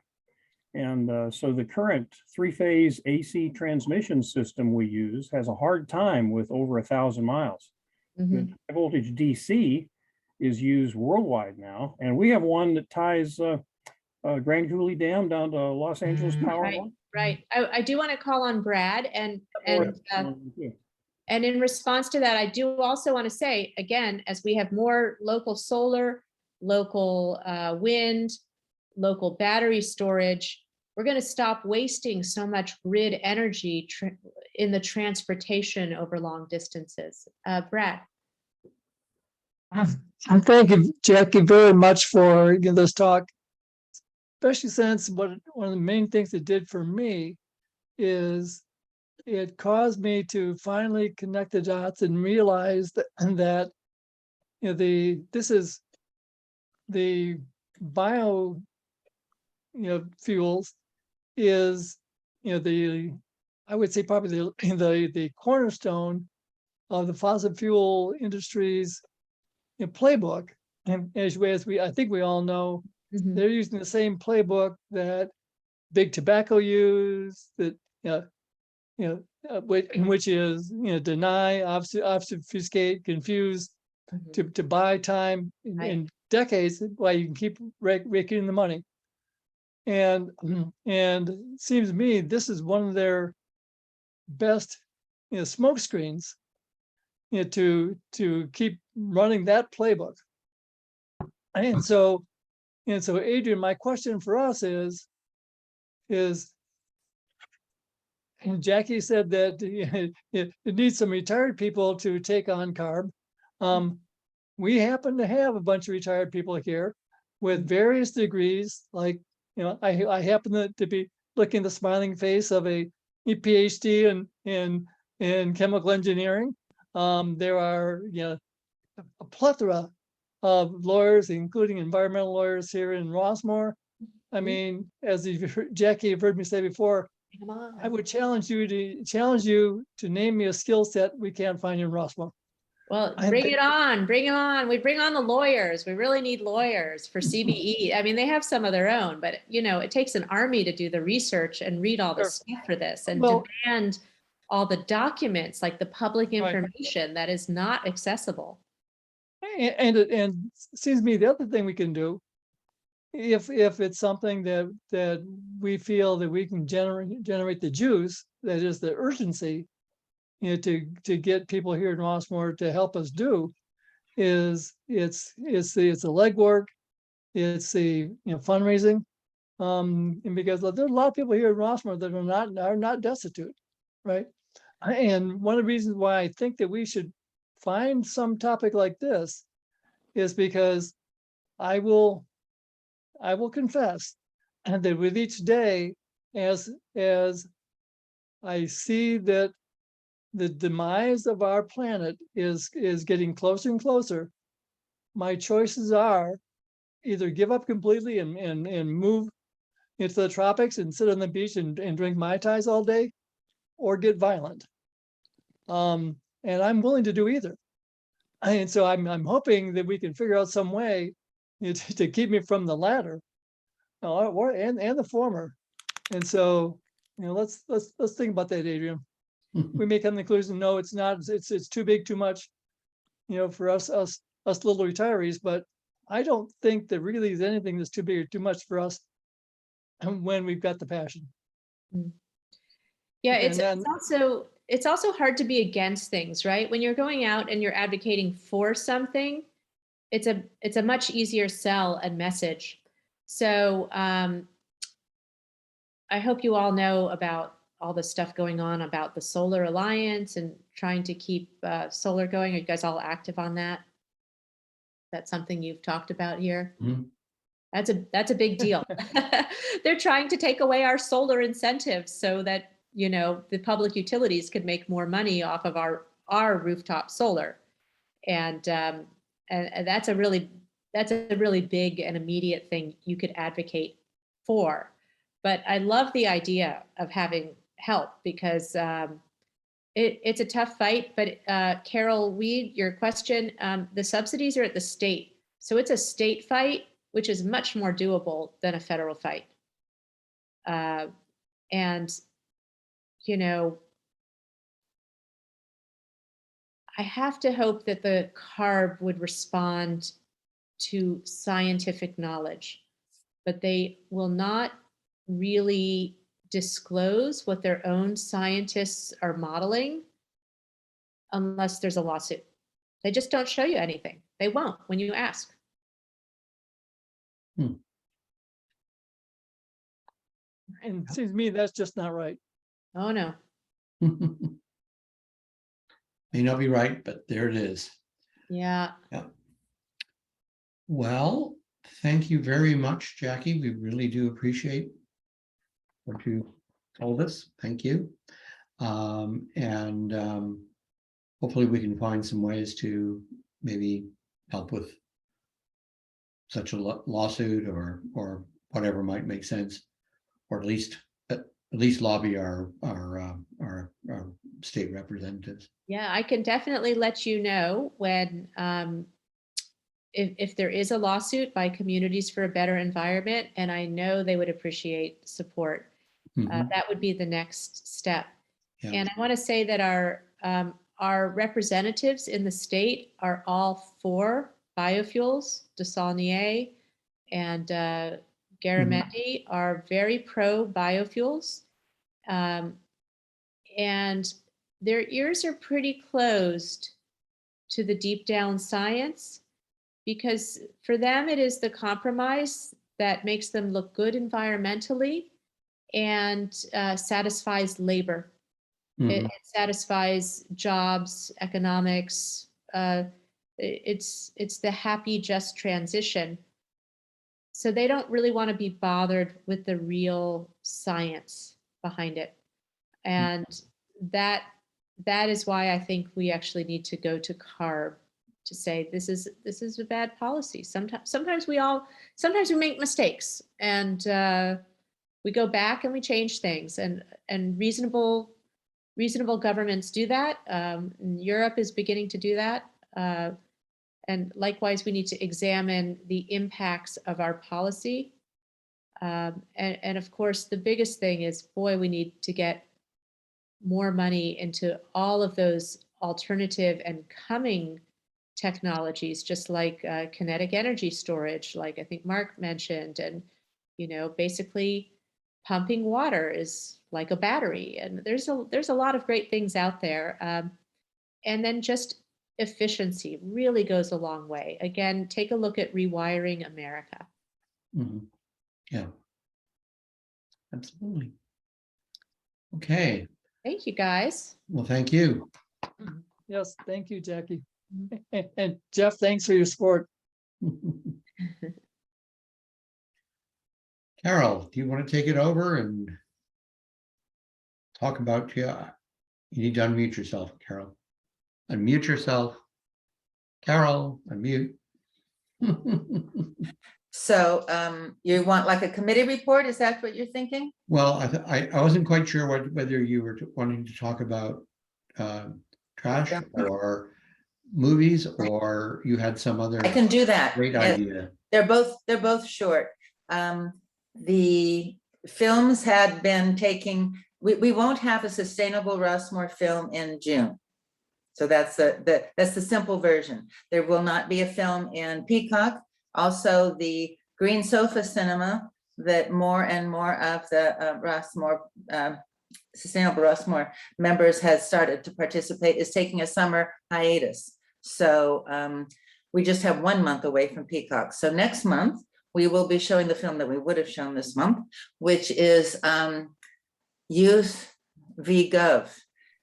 And so the current 3-phase AC transmission system we use has a hard time with over 1,000 miles. The high voltage DC is used worldwide now. And we have one that ties Grand Coulee Dam down to Los Angeles Power. Right. I do want to call on Brad and in response to that, I do also want to say, again, as we have more local solar, local wind, local battery storage, we're going to stop wasting so much grid energy in the transportation over long distances. Brad. I thank you, Jackie, very much for this talk, especially since one of the main things it did for me is it caused me to finally connect the dots and realize that this is the bio fuels is I would say probably the cornerstone of the fossil fuel industry's playbook. And as I think we all know, they're using the same playbook that big tobacco use, that which is deny, obfuscate, confuse, to buy time in decades while you can keep raking in the money. And it seems to me this is one of their best smoke screens to keep running that playbook. And so Adrian, my question for us is and Jackie said that it needs some retired people to take on CARB. We happen to have a bunch of retired people here with various degrees. Like, I happen to be looking at the smiling face of a PhD in chemical engineering. There are a plethora of lawyers, including environmental lawyers here in Rossmoor. I mean, as Jackie have heard me say before, I would challenge you to name me a skill set we can't find in Rossmoor. Well, bring it on, bring it on. We bring on the lawyers. We really need lawyers for CBE. I mean, they have some of their own, but it takes an army to do the research and read all the stuff for this and demand all the documents, like the public information that is not accessible. And it seems to me the other thing we can do, if it's something that we feel that we can generate the juice, that is the urgency, to get people here in Rossmoor to help us do, is it's the legwork, it's the fundraising, and because there's a lot of people here in Rossmoor that are not destitute, right? And one of the reasons why I think that we should find some topic like this is because I will confess, and that with each day, as I see that the demise of our planet is getting closer and closer, my choices are either give up completely and move into the tropics and sit on the beach and drink Mai Tais all day, or get violent. And I'm willing to do either. And so I'm hoping that we can figure out some way to keep me from the latter, and the former. And so let's think about that, Adrian. We may come to the conclusion, no, it's not. It's too big, too much, for us little retirees. But I don't think there really is anything that's too big or too much for us when we've got the passion. Yeah, it's also hard to be against things, right? When you're going out and you're advocating for something, it's a much easier sell and message. So I hope you all know about all the stuff going on about the Solar Alliance and trying to keep solar going. Are you guys all active on that? That's something you've talked about here? Mm-hmm. That's a big deal. They're trying to take away our solar incentives so that the public utilities could make more money off of our rooftop solar, and that's a really big and immediate thing you could advocate for. But I love the idea of having help because it's a tough fight. But Carol Weed, your question, the subsidies are at the state, so it's a state fight, which is much more doable than a federal fight. And I have to hope that the CARB would respond to scientific knowledge, but they will not really disclose what their own scientists are modeling unless there's a lawsuit. They just don't show you anything. They won't when you ask. And it seems to me that's just not right. Oh, no. May not be right, but there it is. Yeah. Yeah. Well, thank you very much, Jackie. We really do appreciate what you told us. Thank you. And hopefully we can find some ways to maybe help with such a lawsuit or whatever might make sense, or at least lobby our state representatives. Yeah, I can definitely let you know when, if there is a lawsuit by Communities for a Better Environment, and I know they would appreciate support. Mhm. That would be the next step. Yeah. And I want to say that our representatives in the state are all for biofuels. DeSaulnier and Garamendi are very pro biofuels. And their ears are pretty closed to the deep down science, because for them it is the compromise that makes them look good environmentally and satisfies labor. It satisfies jobs, economics. It's the happy, just transition. So they don't really want to be bothered with the real science behind it. And that is why I think we actually need to go to CARB to say this is a bad policy. Sometimes we make mistakes, and we go back and we change things, and reasonable governments do that. Europe is beginning to do that. And likewise, we need to examine the impacts of our policy. And of course, the biggest thing is, boy, we need to get more money into all of those alternative and coming technologies, just like kinetic energy storage, like I think Mark mentioned. And, basically pumping water is like a battery. And there's a lot of great things out there. And then just efficiency really goes a long way. Again, take a look at Rewiring America. Mhm. Yeah, absolutely. Okay. Thank you, guys. Well, thank you. Yes, thank you, Jackie. And Jeff, thanks for your support. Carol, do you want to take it over and talk about, you need to unmute yourself, Carol. Unmute yourself. Carol, unmute. So you want like a committee report? Is that what you're thinking? Well, I wasn't quite sure whether you were wanting to talk about trash or movies, or you had some other. I can do that. Great Yes. idea. They're both short. The films had been taking, we won't have a sustainable Rossmoor film in June. So that's the simple version. There will not be a film in Peacock. Also, the Green Sofa Cinema, that more and more of the Rossmoor, Sustainable Rossmoor members has started to participate, is taking a summer hiatus. So we just have 1 month away from Peacock. So next month, we will be showing the film that we would have shown this month, which is Youth v. Gov.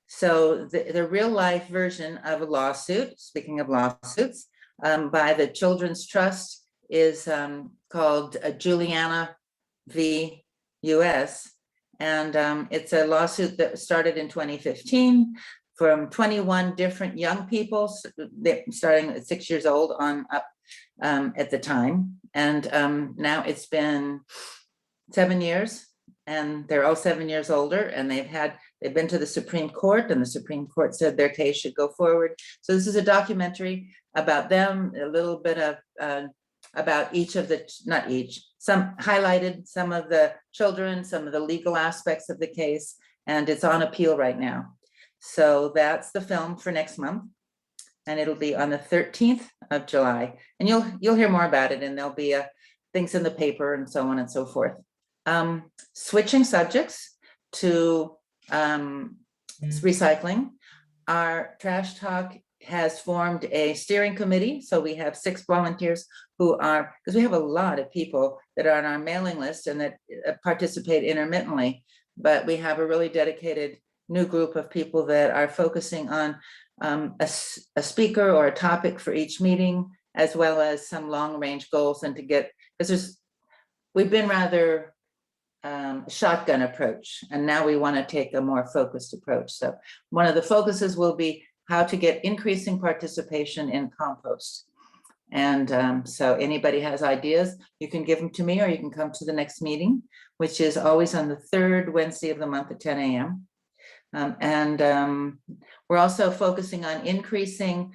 So the real life version of a lawsuit, speaking of lawsuits, by the Children's Trust is called Juliana v. US. And it's a lawsuit that started in 2015 from 21 different young people, starting at 6 years old on up at the time. And now it's been 7 years, and they're all 7 years older, and they've been to the Supreme Court, and the Supreme Court said their case should go forward. So this is a documentary about them, a little bit of about each of the, not each, some highlighted some of the children, some of the legal aspects of the case, and it's on appeal right now. So that's the film for next month, and it'll be on the 13th of July, and you'll hear more about it, and there'll be things in the paper and so on and so forth. Switching subjects to recycling. Our trash talk has formed a steering committee. So we have 6 volunteers who are, because we have a lot of people that are on our mailing list and that participate intermittently, but we have a really dedicated new group of people that are focusing on a speaker or a topic for each meeting, as well as some long range goals, and to get, because we've been rather shotgun approach, and now we want to take a more focused approach. So one of the focuses will be how to get increasing participation in compost. And so anybody has ideas, you can give them to me, or you can come to the next meeting, which is always on the 3rd Wednesday of the month at 10 a.m. We're also focusing on increasing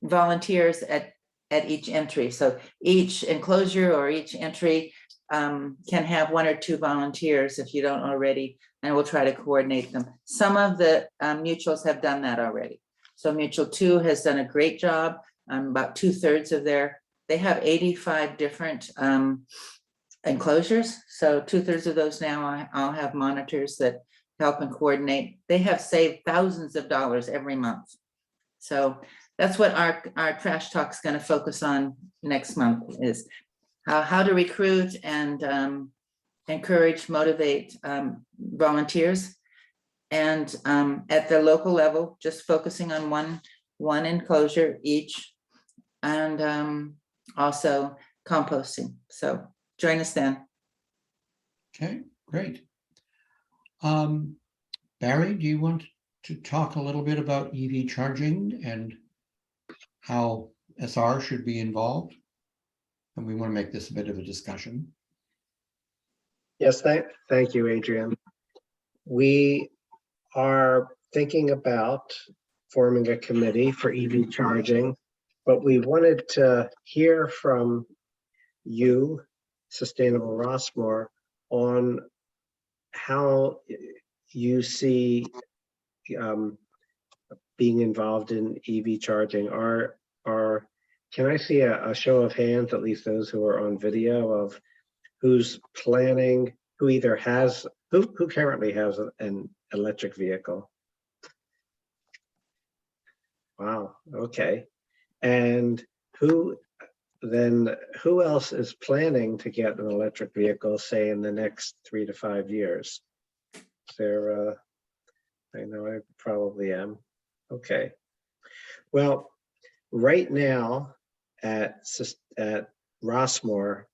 volunteers at each entry. So each enclosure or each entry can have 1 or 2 volunteers if you don't already, and we'll try to coordinate them. Some of the mutuals have done that already. So Mutual 2 has done a great job. About 2/3 of they have 85 different enclosures. So 2/3 of those now I'll have monitors that help and coordinate. They have saved thousands of dollars every month. So that's what our trash talk is going to focus on next month, is how to recruit and encourage, motivate volunteers. And at the local level, just focusing on one enclosure each, and also composting. So join us then. Okay, great. Barry, do you want to talk a little bit about EV charging and how SR should be involved? And we want to make this a bit of a discussion. Yes, thank you, Adrian. We are thinking about forming a committee for EV charging, but we wanted to hear from you, Sustainable Rossmoor, on how you see being involved in EV charging. Can I see a show of hands, at least those who are on video, of who's planning, who either has, who currently has an electric vehicle? Wow, okay. And who else is planning to get an electric vehicle, say in the next 3 to 5 years? Is there, I know I probably am. Okay. Well, right now at Rossmoor,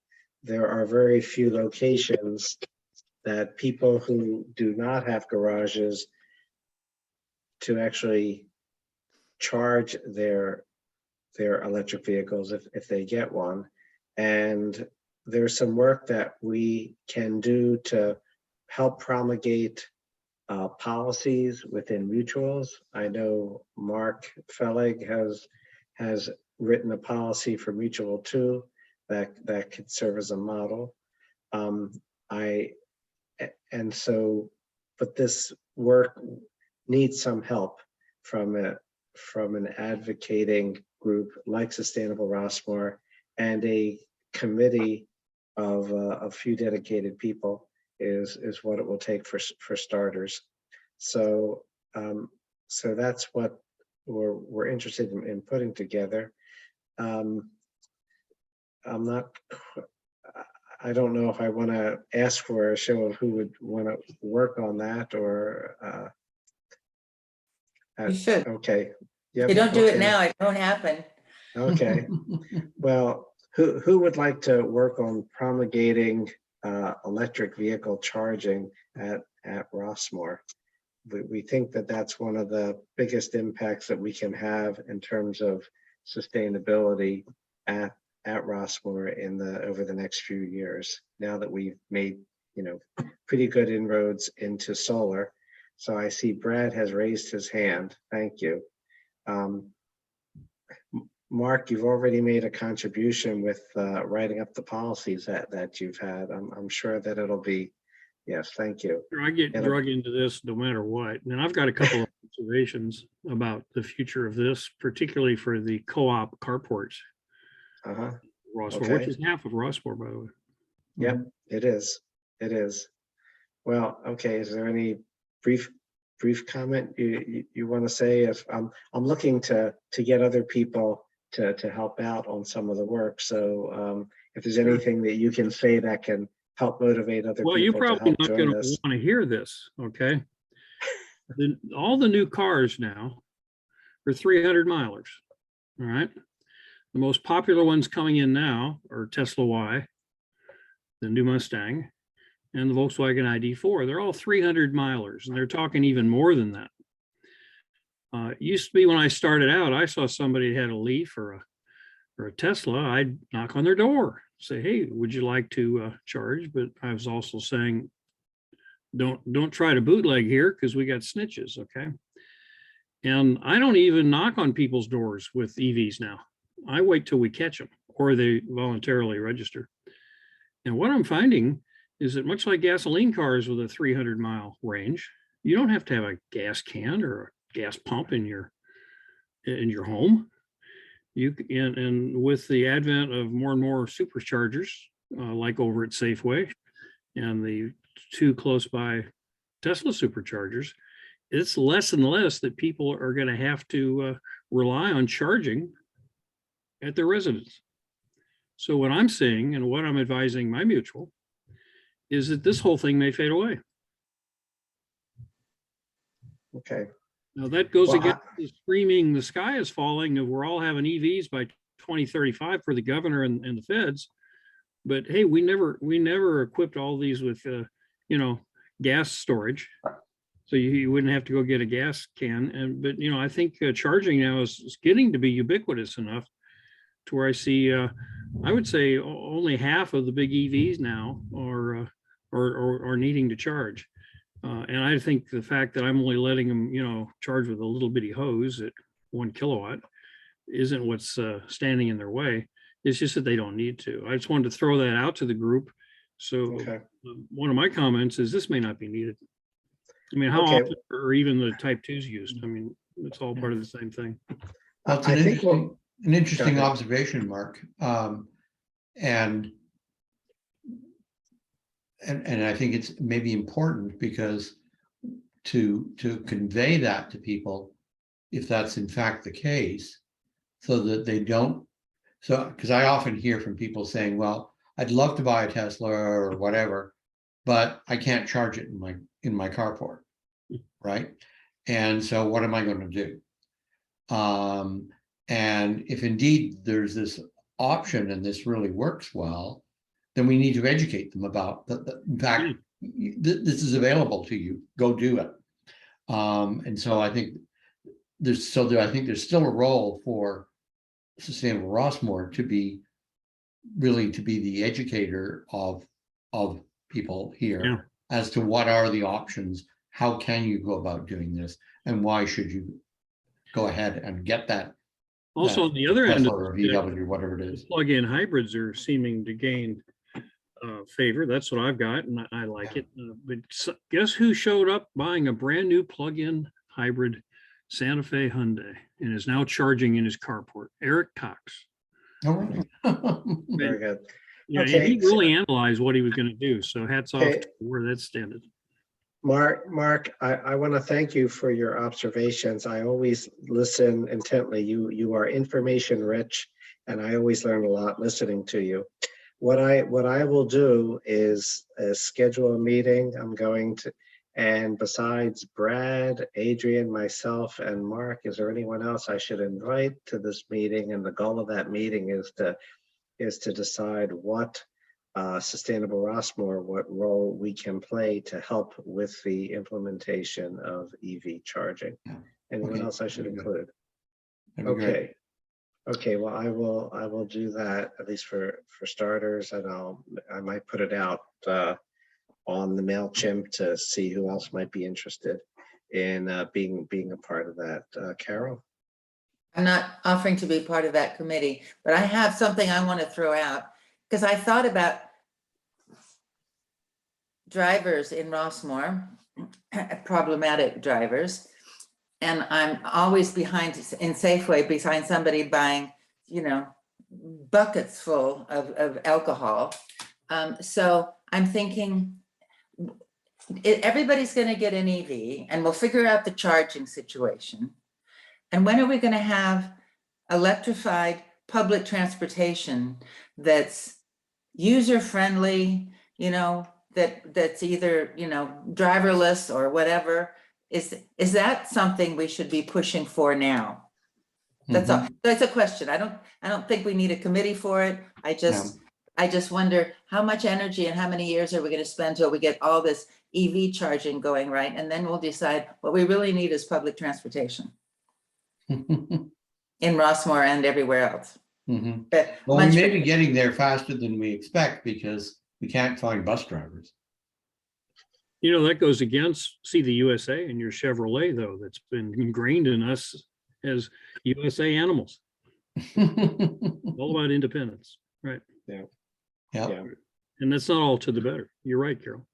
there are very few locations that people who do not have garages to actually charge their electric vehicles if they get one. And there's some work that we can do to help promulgate policies within mutuals. I know Mark Fellig has written a policy for Mutual 2 that could serve as a model. But this work needs some help from an advocating group like Sustainable Rossmoor and a committee of a few dedicated people is what it will take for starters. So that's what we're interested in putting together. I don't know if I want to ask for a show of who would want to work on that, or You should. Okay. If you don't do it okay. now, it won't happen. Okay. Well, who would like to work on promulgating electric vehicle charging at Rossmoor? We think that that's one of the biggest impacts that we can have in terms of sustainability at Rossmoor over the next few years, now that we've made pretty good inroads into solar. So I see Brad has raised his hand. Thank you. Mark, you've already made a contribution with writing up the policies that you've had. I'm sure that it'll be, yes, thank you. I get drug into this no matter what. And I've got a couple of observations about the future of this, particularly for the co-op carports. Rossmoor, Okay. which is half of Rossmoor, by the way. Yep, it is. It is. Well, okay. Is there any brief brief comment you want to say? If I'm looking to get other people to help out on some of the work. So if there's anything that you can say that can help motivate other Well, you're people to probably help not join going to us. want to hear this, okay? All the new cars now are 300 milers, all right? The most popular ones coming in now are Tesla Y, the new Mustang, and the Volkswagen ID4. They're all 300 milers, and they're talking even more than that. It used to be when I started out, I saw somebody had a Leaf or a Tesla, I'd knock on their door, say, hey, would you like to charge? But I was also saying, don't try to bootleg here because we got snitches, okay? And I don't even knock on people's doors with EVs now. I wait till we catch them or they voluntarily register. And what I'm finding is that much like gasoline cars with a 300-mile range, you don't have to have a gas can or a gas pump in your home. And with the advent of more and more superchargers, like over at Safeway and the 2 close by Tesla superchargers, it's less and less that people are going to have to rely on charging at their residence. So what I'm saying and what I'm advising my mutual is that this whole thing may fade away. Okay. Now that goes Well, against the screaming the sky is falling of we're all having EVs by 2035 for the governor and the feds. But hey, we never equipped all these with gas storage. So you wouldn't have to go get a gas can. But I think charging now is getting to be ubiquitous enough to where I see I would say only half of the big EVs now are needing to charge. And I think the fact that I'm only letting them, charge with a little bitty hose at 1 kilowatt isn't what's standing in their way. It's just that they don't need to. I just wanted to throw that out to the group. So one of my comments is this may not be needed. I mean, how often are even the type 2s used? I mean, it's all part of the same thing. Well, it's an interesting observation, Mark. And I think it's maybe important because to convey that to people, if that's in fact the case, so that they don't, because I often hear from people saying, well, I'd love to buy a Tesla or whatever, but I can't charge it in my carport, right? And so what am I going to do? And if indeed there's this option and this really works well, then we need to educate them about in fact, this is available to you, go do it. And so I think there's still a role for Sustainable Rossmoor to be the educator of people here as to what are the options, how can you go about doing this, and why should you go ahead and get that. Also, on the other end, or VW, whatever it is, plug-in hybrids are seeming to gain favor. That's what I've got, and I like it. But guess who showed up buying a brand new plug-in hybrid Santa Fe Hyundai and is now charging in his carport? Eric Cox. Oh, really? Very good. Yeah, he really analyzed what he was going to do. So hats off to where that's standing. Mark, I want to thank you for your observations. I always listen intently. You are information rich, and I always learn a lot listening to you. What I will do is schedule a meeting. I'm going to, and besides Brad, Adrian, myself, and Mark, is there anyone else I should invite to this meeting? And the goal of that meeting is to decide what Sustainable Rossmoor, what role we can play to help with the implementation of EV charging. Anyone else I should include? Okay. Okay, well, I will do that, at least for starters, and I might put it out on the MailChimp to see who else might be interested in being a part of that. Carol? I'm not offering to be part of that committee, but I have something I want to throw out, because I thought about drivers in Rossmoor, problematic drivers, and I'm always behind in Safeway behind somebody buying, buckets full of alcohol. So I'm thinking, everybody's gonna get an EV and we'll figure out the charging situation. And when are we gonna have electrified public transportation that's user-friendly, you know, that's either, you know, driverless or whatever? Is that something we should be pushing for now? That's all. That's a question. I don't think we need a committee for it. I just wonder how much energy and how many years are we going to spend till we get all this EV charging going, right? And then we'll decide what we really need is public transportation in Rossmoor and everywhere else. But Well, we much may better. be getting there faster than we expect because we can't find bus drivers. You know, that goes against, see the USA and your Chevrolet though, that's been ingrained in us as USA animals. All about independence, right? Yeah. Yeah. And that's not all to the better. You're right, Carol.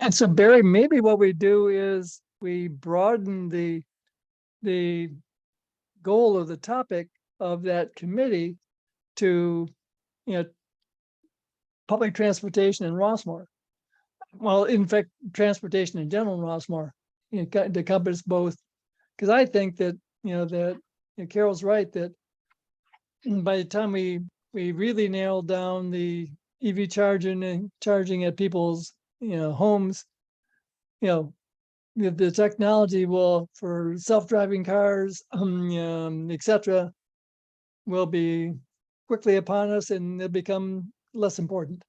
And so Barry, maybe what we do is we broaden the goal of the topic of that committee to, you know, public transportation in Rossmoor. Well, in fact, transportation in general in Rossmoor, you know, to encompass both. Because I think that, you know, that Carol's right, that by the time we really nail down the EV charging and charging at people's, you know, homes, you know, the technology will, for self-driving cars, et cetera, will be quickly upon us and they'll become less important.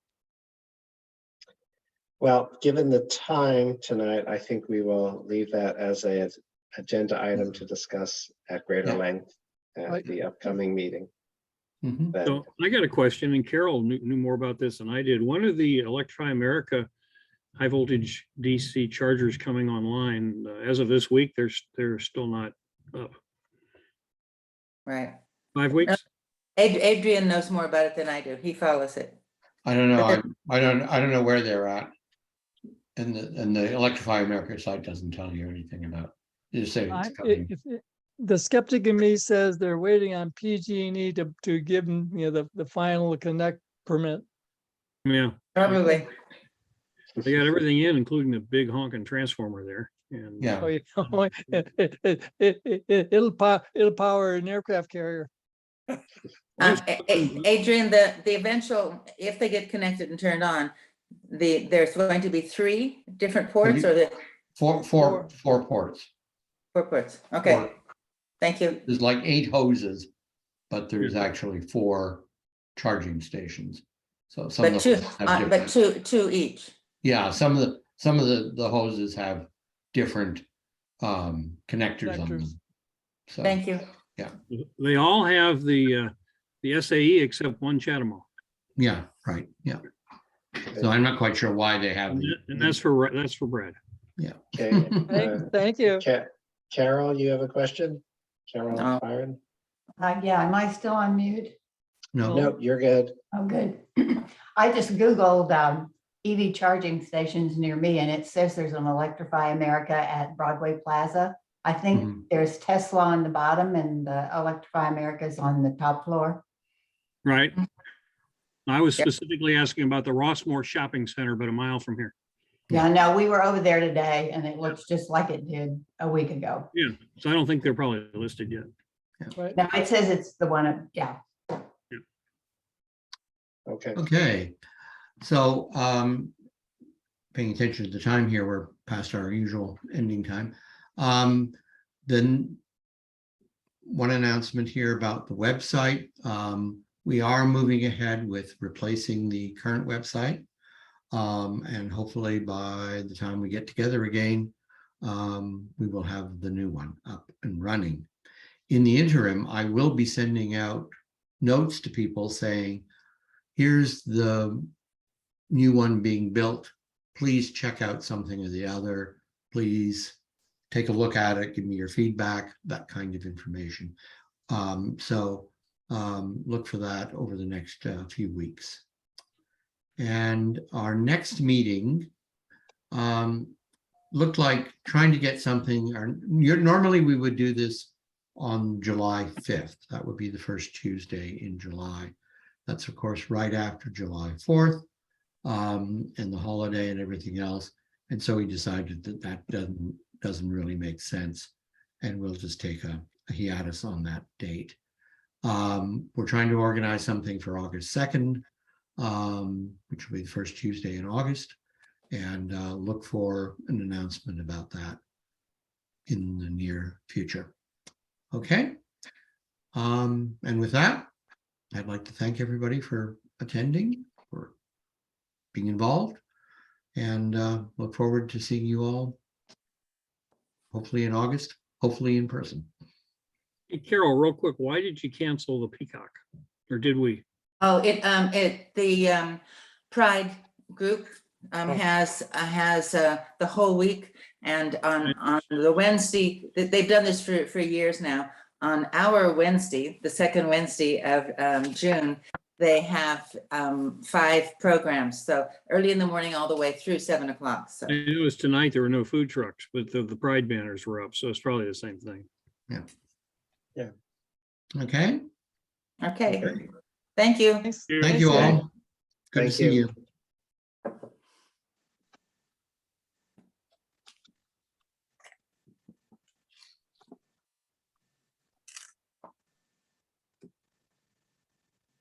Well, given the time tonight, I think we will leave that as a agenda item to discuss at greater length at Right. the upcoming meeting. So I got a question, and Carol knew more about this than I did. One of the Electrify America high voltage DC chargers coming online, as of this week, they're still not up. Right. 5 weeks? Adrian knows more about it than I do. He follows it. I don't know. I don't know where they're at. And the Electrify America site doesn't tell you anything about. You just say it's coming. The skeptic in me says they're waiting on PG&E to give them, you know, the final connect permit. Yeah. Probably. They got everything in, including the big honking transformer there. And Yeah. Oh, it'll power an aircraft carrier. Adrian, the eventual, if they get connected and turned on, there's going to be 3 different ports or the Four ports. 4 ports. Okay. Thank you. There's like 8 hoses, but there's actually 4 charging stations. So some But of two, them have different, two each. yeah, some of the hoses have different connectors on them. So Thank you. yeah. they all have the SAE except one Chatham. Yeah, right. Yeah. So I'm not quite sure why they have And that's for Brad. Yeah. Okay. Thank you. Carol, you have a question? Carol No. Byron? Yeah, am I still on mute? No. Nope, you're good. Oh, good. I just Googled EV charging stations near me and it says there's an Electrify America at Broadway Plaza. I think there's Tesla on the bottom and the Electrify America is on the top floor. Right. I was specifically asking about the Rossmoor Shopping Center, but a mile from here. Yeah, no, we were over there today and it looks just like it did a week ago. Yeah. So I don't think they're probably listed yet. Right. No, it says it's the one, yeah. Okay. Okay. So paying attention to the time here, we're past our usual ending time. Then one announcement here about the website. We are moving ahead with replacing the current website. And hopefully by the time we get together again, we will have the new one up and running. In the interim, I will be sending out notes to people saying, here's the new one being built. Please check out something or the other. Please take a look at it, give me your feedback, that kind of information. So look for that over the next few weeks. And our next meeting looked like trying to get something, normally we would do this on July 5th. That would be the first Tuesday in July. That's of course right after July 4th and the holiday and everything else. And so we decided that that doesn't really make sense. And we'll just take a hiatus on that date. We're trying to organize something for August 2nd, which will be the first Tuesday in August, and look for an announcement about that in the near future. Okay. And with that, I'd like to thank everybody for attending, for being involved, and look forward to seeing you all hopefully in August, hopefully in person. Hey, Carol, real quick, why did you cancel the Peacock? Or did we? Oh, the Pride group has the whole week, and on the Wednesday, they've done this for years now. On our Wednesday, the second Wednesday of June, they have 5 programs. So early in the morning, all the way through 7 o'clock. So I noticed tonight there were no food trucks, but the Pride banners were up, so it's probably the same thing. Yeah. Yeah. Okay. okay. Thank you. Thanks. Thank you all. Good to Thank see you. you.